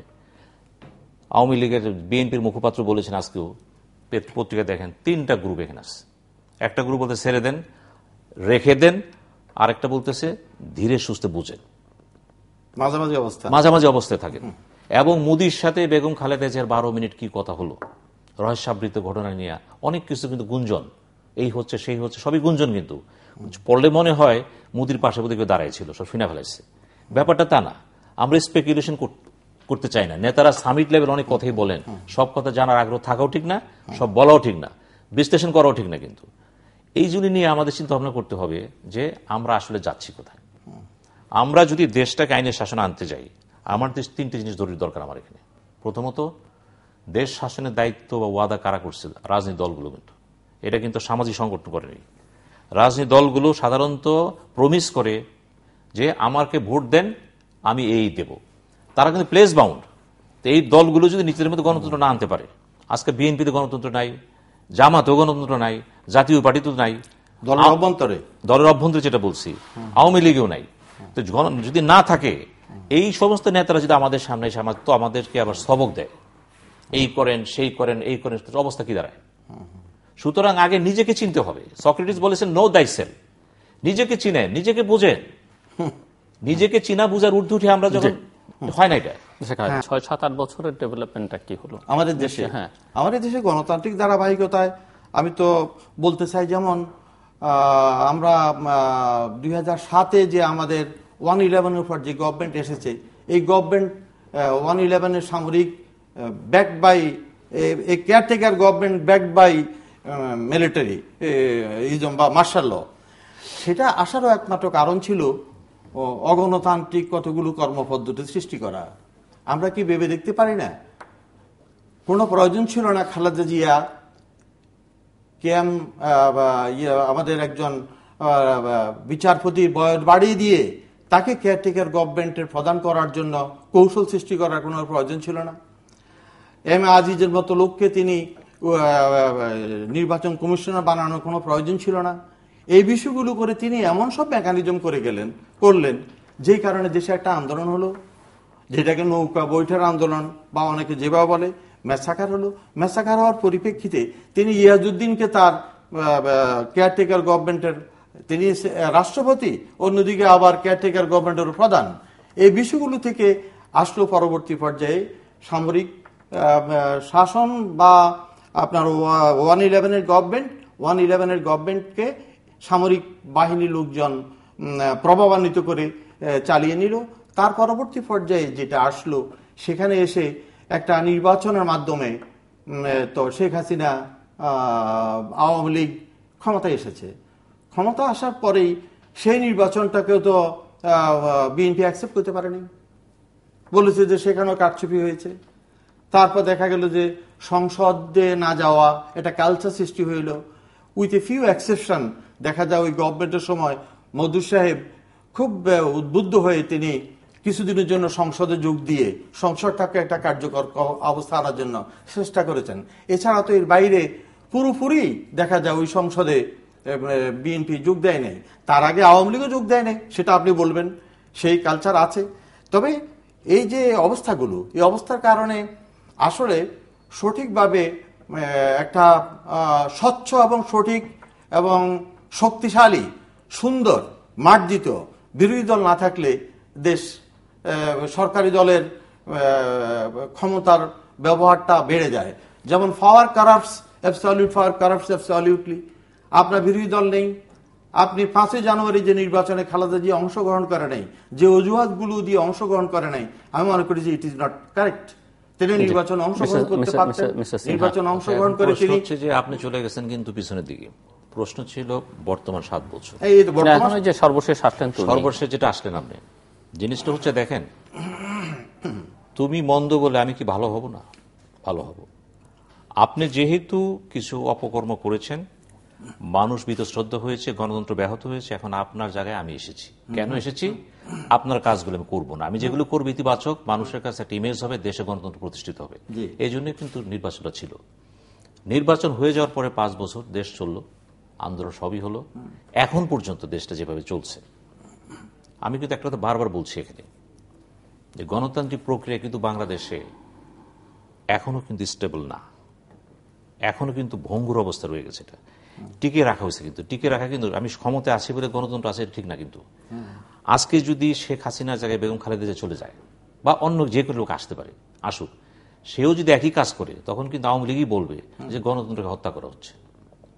আওয়ামী লীগের বিএনপির মুখপাত্র বলেছেন, আজকেও পত্রিকা দেখেন 3টা গ্রুপ এখানে আছে। একটা গ্রুপ বলতে ছেড়ে দেন, রেখে দেন, আরেকটা বলতেছে ধীরে সুস্থে বুঝেন, মাঝামাঝি অবস্থায় থাকেন। এবং মোদির সাথে বেগম খালেদা জিয়ার 12 মিনিট কি কথা হলো, রহস্যাবৃত ঘটনা নিয়ে অনেক কিছু, কিন্তু গুঞ্জন, এই হচ্ছে সেই হচ্ছে, সবই গুঞ্জন। কিন্তু পড়লে মনে হয় মোদির পাশে বোধ কেউ দাঁড়াই ছিল, সব শুনে ফেলাইছে। ব্যাপারটা তা না। আমরা স্পেকুলেশন করতে চাই না। নেতারা সামিট লেভেল অনেক কথাই বলেন, সব কথা জানার আগ্রহ থাকাও ঠিক না, সব বলাও ঠিক না, বিশ্লেষণ করাও ঠিক না। কিন্তু এই জন্য নিয়ে আমাদের চিন্তা ভাবনা করতে হবে যে আমরা আসলে যাচ্ছি কোথায়। আমরা যদি দেশটাকে আইনের শাসনে আনতে যাই, আমার দেশ 3টে জিনিস জরুরি দরকার আমার এখানে। প্রথমত, দেশ শাসনের দায়িত্ব বা ওয়াদা কারা করছে? রাজনৈতিক দলগুলো। কিন্তু এটা কিন্তু সামাজিক সংগঠন করেনি। রাজনৈতিক দলগুলো সাধারণত প্রমিস করে যে আমাকে ভোট দেন, আমি এই দেব। তারা কিন্তু প্লেস বাউন্ড। তো এই দলগুলো যদি নিজেদের মধ্যে গণতন্ত্র না আনতে পারে, আজকে বিএনপিতে গণতন্ত্র নাই, জামাতেও গণতন্ত্র নাই, জাতীয় পার্টিতেও নাই, দলের অভ্যন্তরে যেটা বলছি, আওয়ামী লীগেও নাই। তো যদি না থাকে, এই সমস্ত নেতারা যদি আমাদের সামনে এসে তো আমাদেরকে আবার সবক দেয়, এই করেন, সেই করেন, এই করেন, অবস্থা কি দাঁড়ায়? সুতরাং আগে নিজেকে চিনতে হবে। সক্রেটিস বলেছেন, নো দাইসেলফ। নিজেকে চিনেন, নিজেকে বোঝেন। নিজেকে চিনা বুঝার ঊর্ধ্বে উঠে আমরা যখন হয় না, এটা 6-7-8 বছরের ডেভেলপমেন্টটা কি হলো আমাদের দেশে? আমাদের দেশে গণতান্ত্রিক ধারাবাহিকতায় আমি তো বলতে চাই, যেমন আমরা 2007-এ যে আমাদের 111-এর উপর যে গভর্নমেন্ট এসেছে, এই গভর্নমেন্ট 111-এর সামরিক backed by a caretaker government, backed by militarism বা মার্শাল ল। সেটা আসারও একমাত্র কারণ ছিল অগণতান্ত্রিক কতগুলো কর্মপদ্ধতি সৃষ্টি করা। আমরা কি ভেবে দেখতে পারি না কোনো প্রয়োজন ছিল না খালেদা জিয়া আমাদের একজন বিচারপতির বয়স বাড়িয়ে দিয়ে তাকে কেয়ারটেকার গভর্নমেন্টের প্রধান করার জন্য কৌশল সৃষ্টি করার কোনো প্রয়োজন ছিল না? এম এ আজিজের মতো লোককে তিনি নির্বাচন কমিশনার বানানোর কোনো প্রয়োজন ছিল না? এই বিষয়গুলো করে তিনি এমন সব মেকানিজম করলেন যেই কারণে দেশে একটা আন্দোলন হলো, যেটাকে নৌকা বৈঠার আন্দোলন বা অনেকে যেভাবে বলে মেসাকার হলো। মেসাকার হওয়ার পরিপ্রেক্ষিতে তিনি ইয়াজউদ্দিনকে তার কেয়ারটেকার গভর্নমেন্টের, তিনি রাষ্ট্রপতি, অন্যদিকে আবার কেয়ারটেকার গভর্নমেন্টের প্রধান। এই বিষয়গুলো থেকে আসলো পরবর্তী পর্যায়ে সামরিক শাসন বা আপনার 111-এর গভর্নমেন্ট। 111-এর গভর্নমেন্টকে সামরিক বাহিনীর লোকজন প্রভাবান্বিত করে চালিয়ে নিল। তার পরবর্তী পর্যায়ে যেটা আসলো, সেখানে এসে একটা নির্বাচনের মাধ্যমে তো শেখ হাসিনা আওয়ামী লীগ ক্ষমতায় এসেছে। ক্ষমতা আসার পরেই সেই নির্বাচনটাকেও তো বিএনপি অ্যাকসেপ্ট করতে পারেনি, বলেছে যে সেখানেও কারচুপি হয়েছে। তারপর দেখা গেল যে সংসদে না যাওয়া এটা কালচার সৃষ্টি হইল, উইথ এ ফিউ এক্সেপশন। দেখা যায় ওই গভর্নমেন্টের সময় মধু সাহেব খুব উদ্বুদ্ধ হয়ে তিনি কিছুদিনের জন্য সংসদে যোগ দিয়ে সংসদটাকে একটা কার্যকর অবস্থা আনার জন্য চেষ্টা করেছেন। এছাড়া তো এর বাইরে পুরোপুরি দেখা যায় ওই সংসদে বিএনপি যোগ দেয় নাই, তার আগে আওয়ামী লীগও যোগ দেয় নাই, সেটা আপনি বলবেন, সেই কালচার আছে। তবে এই যে অবস্থাগুলো, এই অবস্থার কারণে আসলে সঠিকভাবে একটা স্বচ্ছ এবং সঠিক এবং শক্তিশালী সুন্দর মার্জিত বিরোধী দল না থাকলে দেশ সরকারি দলের ক্ষমতার ব্যবহারটা বেড়ে যায়। যেমন পাওয়ার কারাপ্টস অ্যাবসলিউট, পাওয়ার কারাপ্টস অ্যাবসলিউটলি। আপনার বিরোধী দল নেই, আপনি 5ই জানুয়ারি যে নির্বাচনে খালেদা জিয়া অংশগ্রহণ করে নাই, যে অজুহাতগুলো দিয়ে অংশগ্রহণ করে নাই, আমি মনে করি যে ইট ইজ নট কারেক্ট। তিনি নির্বাচনে অংশগ্রহণ করতে পারতেন, নির্বাচনে অংশগ্রহণ করে তিনি যে আপনি চলে গেছেন কিন্তু পিছনের দিকে। প্রশ্ন ছিল বর্তমান 7 বছর, যে সর্বশেষ আসলেন, সর্বশেষ যেটা আসলেন আপনি, জিনিসটা হচ্ছে দেখেন, তুমি মন্দ বলে আমি কি ভালো হব না? ভালো হব। আপনি যেহেতু কিছু অপকর্ম করেছেন, মানুষ বীতশ্রদ্ধ হয়েছে, গণতন্ত্র ব্যাহত হয়েছে, এখন আপনার জায়গায় আমি এসেছি। কেন এসেছি? আপনার কাজগুলো আমি করবো না, আমি যেগুলো করবো ইতিবাচক, মানুষের কাছে একটা ইমেজ হবে, দেশে গণতন্ত্র প্রতিষ্ঠিত হবে। এই জন্য কিন্তু নির্বাচনটা ছিল। নির্বাচন হয়ে যাওয়ার পরে 5 বছর দেশ চলল, আন্দোলন সবই হলো, এখন পর্যন্ত দেশটা যেভাবে চলছে। আমি কিন্তু একটা কথা বারবার বলছি এখানে, যে গণতান্ত্রিক প্রক্রিয়া কিন্তু বাংলাদেশে এখনো কিন্তু স্টেবল না, এখনো কিন্তু ভঙ্গুর অবস্থা রয়ে গেছে। এটা টিকে রাখা হয়েছে, কিন্তু টিকে রাখা কিন্তু আমি ক্ষমতায় আছি বলে গণতন্ত্র আছে ঠিক না। কিন্তু আজকে যদি শেখ হাসিনার জায়গায় বেগম খালেদা জিয়া চলে যায়, বা অন্য যে কোনো লোক আসতে পারে, আসুক, সেও যদি একই কাজ করে, তখন কিন্তু আওয়ামী লীগই বলবে যে গণতন্ত্রকে হত্যা করা হচ্ছে,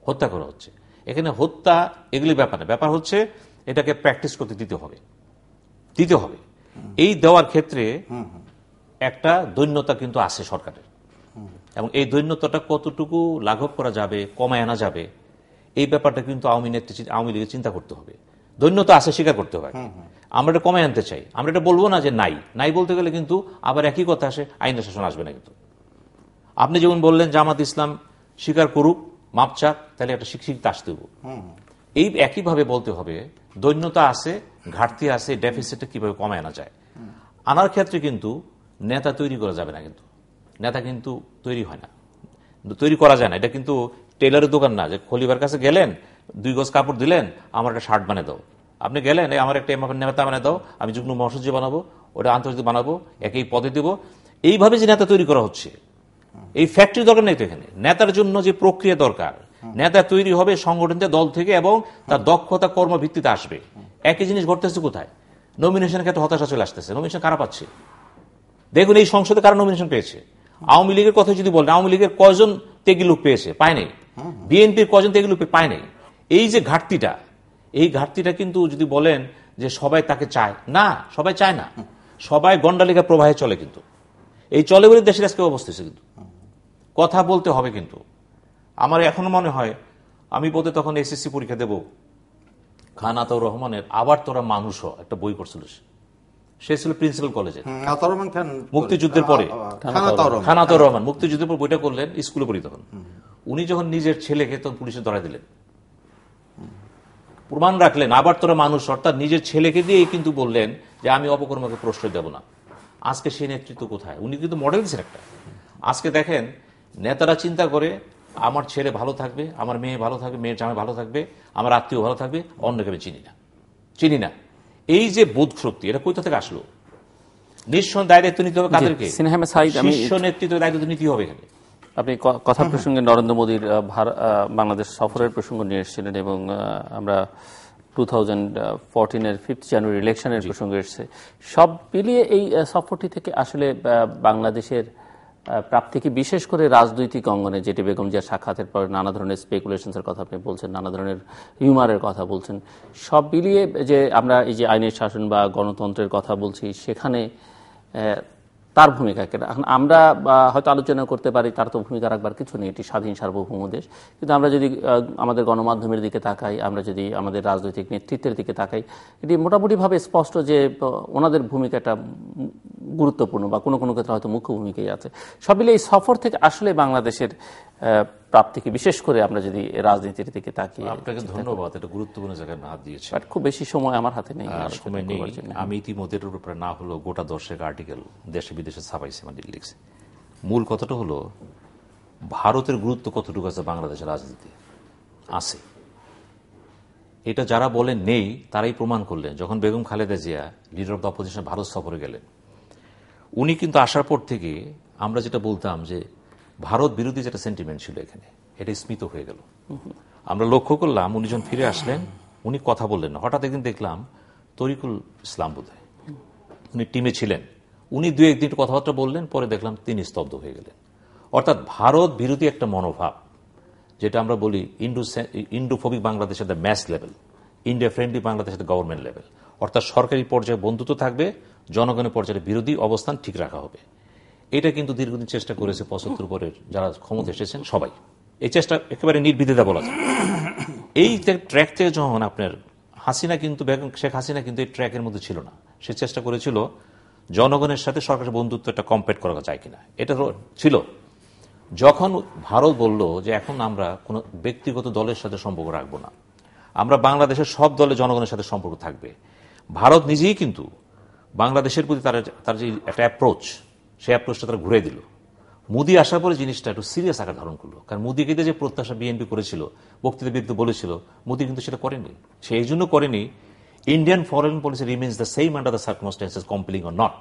হত্যা করা হচ্ছে। এখানে হত্যা এগুলি ব্যাপার না, ব্যাপার হচ্ছে এটাকে প্র্যাকটিস করতে দিতে হবে। এই দেওয়ার ক্ষেত্রে একটা দৈন্যতা কিন্তু আছে সরকারের, এবং এই দৈন্যতাটা কতটুকু লাঘব করা যাবে, কমায় আনা যাবে, এই ব্যাপারটা কিন্তু আওয়ামী লীগের চিন্তা করতে হবে। দৈন্যতা আছে, স্বীকার করতে হবে। আমরা এটা কমায় আনতে চাই, আমরা এটা বলবো না যে নাই বলতে গেলে কিন্তু আবার একই কথা আসে, আইনের শাসন আসবে না। কিন্তু আপনি যেমন বললেন জামাত ইসলাম স্বীকার করুক, মাপ চাক, তাহলে একটা শিক্ষিত আসতে হবে। এই একইভাবে বলতে হবে দৈন্যতা আছে, ঘাটতি আছে, ডেফিসিটে কিভাবে কমায় আনা যায়। আনার ক্ষেত্রে কিন্তু নেতা তৈরি করা যাবে না, কিন্তু নেতা কিন্তু তৈরি হয় না, তৈরি করা যায় না। এটা কিন্তু টেলারের দোকান না, যে খলিবার কাছে গেলেন, 2 গজ কাপড় দিলেন, আমার একটা শার্ট বানিয়ে দাও। আপনি গেলেন, আমার একটা নেতা বানিয়ে দাও, আমি যুগ্ম মহাসচিব বানাবো, ওটা আন্তর্জাতিক বানাবো, একই পদে দেবো। এইভাবে যে নেতা তৈরি করা হচ্ছে, এই ফ্যাক্টরি দরকার নেই তো। এখানে নেতার জন্য যে প্রক্রিয়া দরকার, নেতা তৈরি হবে সংগঠনের দল থেকে এবং তার দক্ষতা কর্মভিত্তিতে আসবে। একই জিনিস ঘটতেছে কোথায়? নমিনেশনের ক্ষেত্রে হতাশা চলে আসতেছে। নমিনেশন কারা পাচ্ছে? দেখুন এই সংসদে কারা নমিনেশন পেয়েছে। আওয়ামী লীগের কথা যদি বলেন, আওয়ামী লীগের কয়জন তেগি লোক পেয়েছে? পায় নাই। বিএনপির কয়জন তেগি লোক পায় নাই। এই যে ঘাটতিটা, এই ঘাটতিটা কিন্তু যদি বলেন যে সবাই তাকে চায় না, সবাই চায় না, সবাই গন্ডালিকা প্রবাহে চলে। কিন্তু এই চলে বলে দেশের আজকে অবস্থা হচ্ছে। কিন্তু কথা বলতে হবে। কিন্তু আমার এখনো মনে হয়, আমি বোধ তখন এসএসসি পরীক্ষা দেব, খান আতাউর রহমানের আবার তোরা মানুষ একটা বই করছিল। সে ছিল প্রিন্সিপাল কলেজে, মুক্তিযুদ্ধের পরে। খান আতাউর রহমান মুক্তিযুদ্ধের পর বইটা করলেন, স্কুলে পড়ি তখন। উনি যখন নিজের ছেলেকে তখন পুলিশে ধরাই দিলেন, প্রমাণ রাখলেন আবার তোরা মানুষ, অর্থাৎ নিজের ছেলেকে দিয়ে কিন্তু বললেন যে আমি অপকর্মকে প্রশ্রয় দেব না। আজকে সেই নেতৃত্ব কোথায়? উনি কিন্তু মডেল দিচ্ছেন একটা। আজকে দেখেন নেতারা চিন্তা করে আমার ছেলে ভালো থাকবে, আমার মেয়ে ভালো থাকবে, মেয়ের জামাই ভালো থাকবে, আমার আত্মীয় ভালো থাকবে, অন্যকে আমি চিনি না। এই যে বোধ শক্তি, এটা কোথা থেকে আসলো? নিঃসন্দেহে দায়িত্ব নিতে হবে কাদেরকে? শীর্ষ নেতৃত্ব দায়িত্ব নিতে হবে। এখানে আপনি কথা প্রসঙ্গে নরেন্দ্র মোদীর বাংলাদেশ সফরের প্রসঙ্গ নিয়ে এসেছিলেন, এবং আমরা 2014-এর 5 জানুয়ারি ইলেকশনের প্রসঙ্গে এসেছে। সব মিলিয়ে এই সফরটি থেকে আসলে বাংলাদেশের প্রাপ্তি কি, বিশেষ করে রাজনৈতিক অঙ্গনে, যেটি বেগম জিয়ার সাক্ষাতের পর নানা ধরনের স্পেকুলেশনসের কথা আপনি বলছেন, নানা ধরনের হিউমারের কথা বলছেন, সব মিলিয়ে যে আমরা এই যে আইনের শাসন বা গণতন্ত্রের কথা বলছি, সেখানে তার ভূমিকা এখন আমরা হয়তো আলোচনা করতে পারি, তার তো ভূমিকা রাখবার কিছু নেই, এটি স্বাধীন সার্বভৌম দেশ। কিন্তু আমরা যদি আমাদের গণমাধ্যমের দিকে তাকাই, আমরা যদি আমাদের রাজনৈতিক নেতৃত্বের দিকে তাকাই, এটি মোটামুটিভাবে স্পষ্ট যে ওনাদের ভূমিকাটা গুরুত্বপূর্ণ বা কোনো কোনো ক্ষেত্রে হয়তো মুখ্য ভূমিকাই আছে। সব মিলে এই সফর থেকে আসলে বাংলাদেশের প্রাপ্তিকে, বিশেষ করে আমরা যদি রাজনীতির দিকে তাকিয়ে। আপনাকে ধন্যবাদ, এটা গুরুত্বপূর্ণ জায়গায় হাত দিয়েছে। খুব বেশি সময় আমার হাতে নেই, সময় নেই। আমি ইতিমধ্যে এর উপরে না হলো গোটা 10 আর্টিকেল দেশে বিদেশে ছাপাইছে, মানে লিখছে। মূল কথাটা হলো ভারতের গুরুত্ব কতটুকু আছে বাংলাদেশের রাজনীতি আছে। এটা যারা বলেন নেই তারাই প্রমাণ করলেন যখন Begum Khaleda Zia leader of the opposition Bharat সফরে গেলেন। উনি কিন্তু আসার পর থেকে আমরা যেটা বলতাম যে ভারত বিরোধী যেটা সেন্টিমেন্ট ছিল এখানে, এটা স্মিত হয়ে গেল। আমরা লক্ষ্য করলাম উনি যখন ফিরে আসলেন উনি কথা বললেন না। হঠাৎ একদিন দেখলাম তরিকুল ইসলাম বোধহয় উনি টিমে ছিলেন, উনি 2-1 দিন কথাবার্তা বললেন, পরে দেখলাম তিনি স্তব্ধ হয়ে গেলেন। অর্থাৎ ভারত বিরোধী একটা মনোভাব, যেটা আমরা বলি ইন্ডোফোবিক বাংলাদেশের the mass level, India friendly বাংলাদেশের গভর্নমেন্ট লেভেল, অর্থাৎ সরকারি পর্যায়ে বন্ধুত্ব থাকবে, জনগণের পর্যায়ে বিরোধী অবস্থান ঠিক রাখা হবে। এটা কিন্তু দীর্ঘদিন চেষ্টা করেছে 75 পরের যারা ক্ষমতা এসেছেন সবাই। এই চেষ্টা একেবারে নির্বিধিতা বলা যায়। এই ট্র্যাক থেকে যখন আপনার হাসিনা কিন্তু বেগম শেখ হাসিনা কিন্তু এই ট্র্যাকের মধ্যে ছিল না। সে চেষ্টা করেছিল জনগণের সাথে সরকারের বন্ধুত্ব একটা কম্পেট করা যায় কিনা, এটা ছিল। যখন ভারত বলল যে এখন আমরা কোনো ব্যক্তিগত দলের সাথে সম্পর্ক রাখবো না, আমরা বাংলাদেশের সব দলে জনগণের সাথে সম্পর্ক থাকবে, ভারত নিজেই কিন্তু বাংলাদেশের প্রতি তার যে একটা অ্যাপ্রোচ, সেই অ্যাপ্রোচটা তারা ঘুরে দিল। মোদি আসার পরে জিনিসটা একটু সিরিয়াস আকার ধারণ করলো। কারণ মোদিকে যে প্রত্যাশা বিএনপি করেছিল, বক্তৃতা বিরুদ্ধে বলেছিল, মোদি কিন্তু সেটা করেনি। সে এই জন্য করেনি, Indian foreign policy remains the same under the circumstances compelling or not.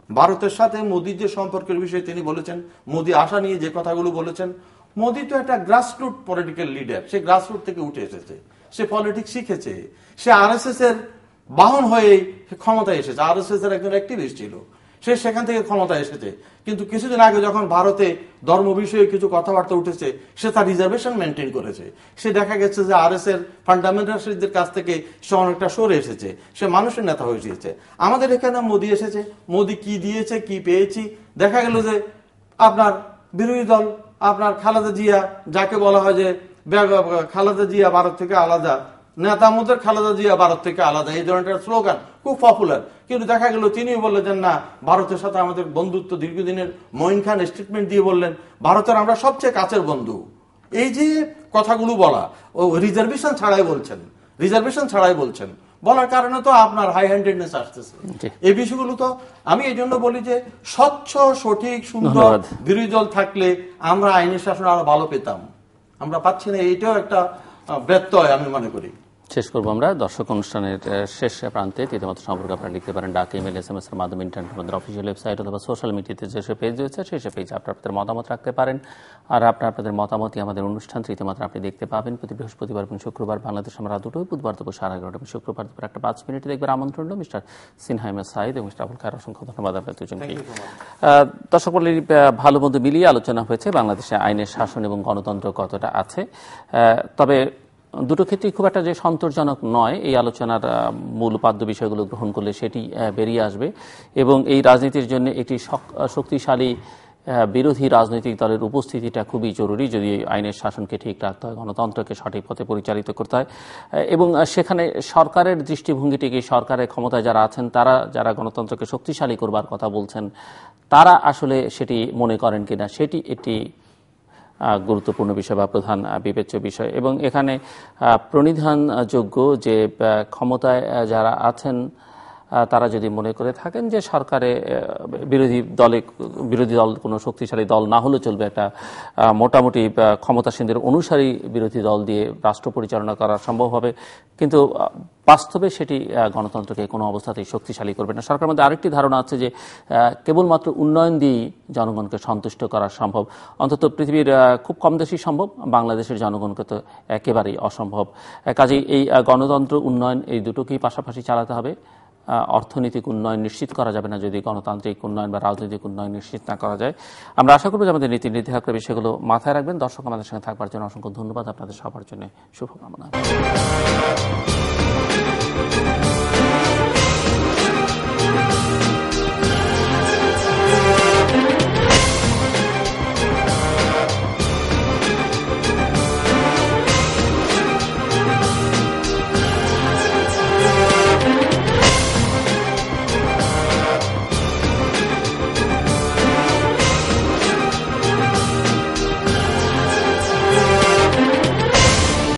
ভারতের সাথে মোদির যে সম্পর্কের বিষয়ে তিনি বলেছেন, মোদি আশা নিয়ে যে কথাগুলো বলেছেন, মোদি তো একটা গ্রাসরুট পলিটিক্যাল লিডার, সে গ্রাসরুট থেকে উঠে এসেছে, সে পলিটিক্স শিখেছে, সে আরএসএস এর বাহন হয়ে ক্ষমতায় এসেছে, আরএসএস এর একজন অ্যাক্টিভিস্ট ছিল, সে সেখান থেকে ক্ষমতায় এসেছে। কিন্তু কিছুদিন আগে যখন ভারতে ধর্ম বিষয়ে কিছু কথাবার্তা উঠেছে, সে তার রিজার্ভেশন মেনটেন করেছে। সে দেখা গেছে যে আরএস এর ফান্ডামেন্টালিস্টদের কাছ থেকে সে অনেকটা সরে এসেছে, সে মানুষের নেতা হয়ে এসেছে। আমাদের এখানে মোদি এসেছে, মোদি কি দিয়েছে, কি পেয়েছি, দেখা গেল যে আপনার বিরোধী দল, আপনার খালেদা জিয়া, যাকে বলা হয় যে খালেদা জিয়া ভারত থেকে আলাদা, নেতামুদের খালেদা জিয়া ভারত থেকে আলাদা, এই ধরনের স্লোগান খুব পপুলার। কিন্তু দেখা গেল তিনিও বললেন যে না, ভারতের সাথে আমাদের বন্ধুত্ব দীর্ঘদিনের। মঈন খান স্টেটমেন্ট দিয়ে বললেন ভারতের আমরা সবচেয়ে কাছের বন্ধু। এই যে কথাগুলো বলা, ও রিজার্ভেশন ছাড়াই বলছেন, রিজার্ভেশন ছাড়াই বলছেন, বলার কারণে তো আপনার হাই হ্যান্ডেডনেস আসতেছে। এই বিষয়গুলো তো আমি এই জন্য বলি যে স্বচ্ছ, সঠিক, সুন্দর বিরোধী দল থাকলে আমরা আইনের শাসন আরো ভালো পেতাম, আমরা পাচ্ছি না। এইটাও একটা ব্যত্যয় আমি মনে করি। শেষ করবো আমরা দর্শক অনুষ্ঠানের শেষ প্রান্তে। তৃতীয়ত সম্পর্কে আপনারা লিখতে পারেন ডাক, ইমেল, SMS এর মাধ্যমে, ইন্টারনেট, আমাদের অফিসিয়াল ওয়েবসাইট অথবা সোশ্যাল মিডিয়াতে যেসব পেজ রয়েছে সেই পেজে আপনাদের মতামত রাখতে পারেন। আর আপনাদের মতামতই আমাদের অনুষ্ঠান তৃতীয় মাত্রা আপনি দেখতে পাবেন প্রতি বৃহস্পতিবার এবং শুক্রবার বাংলাদেশ আমরা 2টোয়, বুধবার দুপুর 11:30 এবং শুক্রবার দুপুর 1:05 মিনিটে দেখবেন। আমন্ত্রণ মিস্টার সিনহাইমা সাইদ এবং মিস্টার আবুল খায়ের, অসংখ্য ধন্যবাদ আপনাদের দুজনকে। দর্শক মণ্ডলী, ভালো মন্দ মিলিয়ে আলোচনা হয়েছে বাংলাদেশে আইনের শাসন এবং গণতন্ত্র কতটা আছে। তবে দুটো ক্ষেত্রেই খুব একটা যে সন্তোষজনক নয়। এই আলোচনার মূল উপাদ্য বিষয়গুলো গ্রহণ করলে সেটি বেরিয়ে আসবে এবং এই রাজনীতির জন্য একটি শক্তিশালী বিরোধী রাজনৈতিক দলের উপস্থিতিটা খুবই জরুরি যদি আইনের শাসনকে ঠিক রাখতে হয়, গণতন্ত্রকে সঠিক পথে পরিচালিত করতে হয় এবং সেখানে সরকারের দৃষ্টিভঙ্গিটিকে, সরকারের ক্ষমতায় যারা আছেন তারা যারা গণতন্ত্রকে শক্তিশালী করবার কথা বলছেন তারা আসলে সেটি মনে করেন কিনা, সেটি একটি গুরুত্বপূর্ণ বিষয় বা প্রধান বিবেচ্য বিষয়। এবং এখানে প্রণিধানযোগ্য যে ক্ষমতায় যারা আছেন তারা যদি মনে করে থাকেন যে সরকারে বিরোধী দল কোনো শক্তিশালী দল না হলেও চলবে, একটা মোটামুটি ক্ষমতাসীনদের অনুসারী বিরোধী দল দিয়ে রাষ্ট্র পরিচালনা করা সম্ভব হবে, কিন্তু বাস্তবে সেটি গণতন্ত্রকে কোনো অবস্থাতেই শক্তিশালী করবে না। সরকারের মধ্যে আরেকটি ধারণা আছে যে কেবলমাত্র উন্নয়ন দিয়েই জনগণকে সন্তুষ্ট করা সম্ভব। অন্তত পৃথিবীর খুব কম দেশই সম্ভব, বাংলাদেশের জনগণকে তো একেবারেই অসম্ভব। কাজেই এই গণতন্ত্র, উন্নয়ন এই দুটোকেই পাশাপাশি চালাতে হবে। অর্থনৈতিক উন্নয়ন নিশ্চিত করা যাবে না যদি গণতান্ত্রিক উন্নয়ন বা রাজনৈতিক উন্নয়ন নিশ্চিত না করা যায়। আমরা আশা করব যে আমাদের নীতি নির্ধারকের বিষয়গুলো মাথায় রাখবেন। দর্শক আমাদের সঙ্গে থাকবার জন্য অসংখ্য ধন্যবাদ, আপনাদের সবার জন্য শুভকামনা।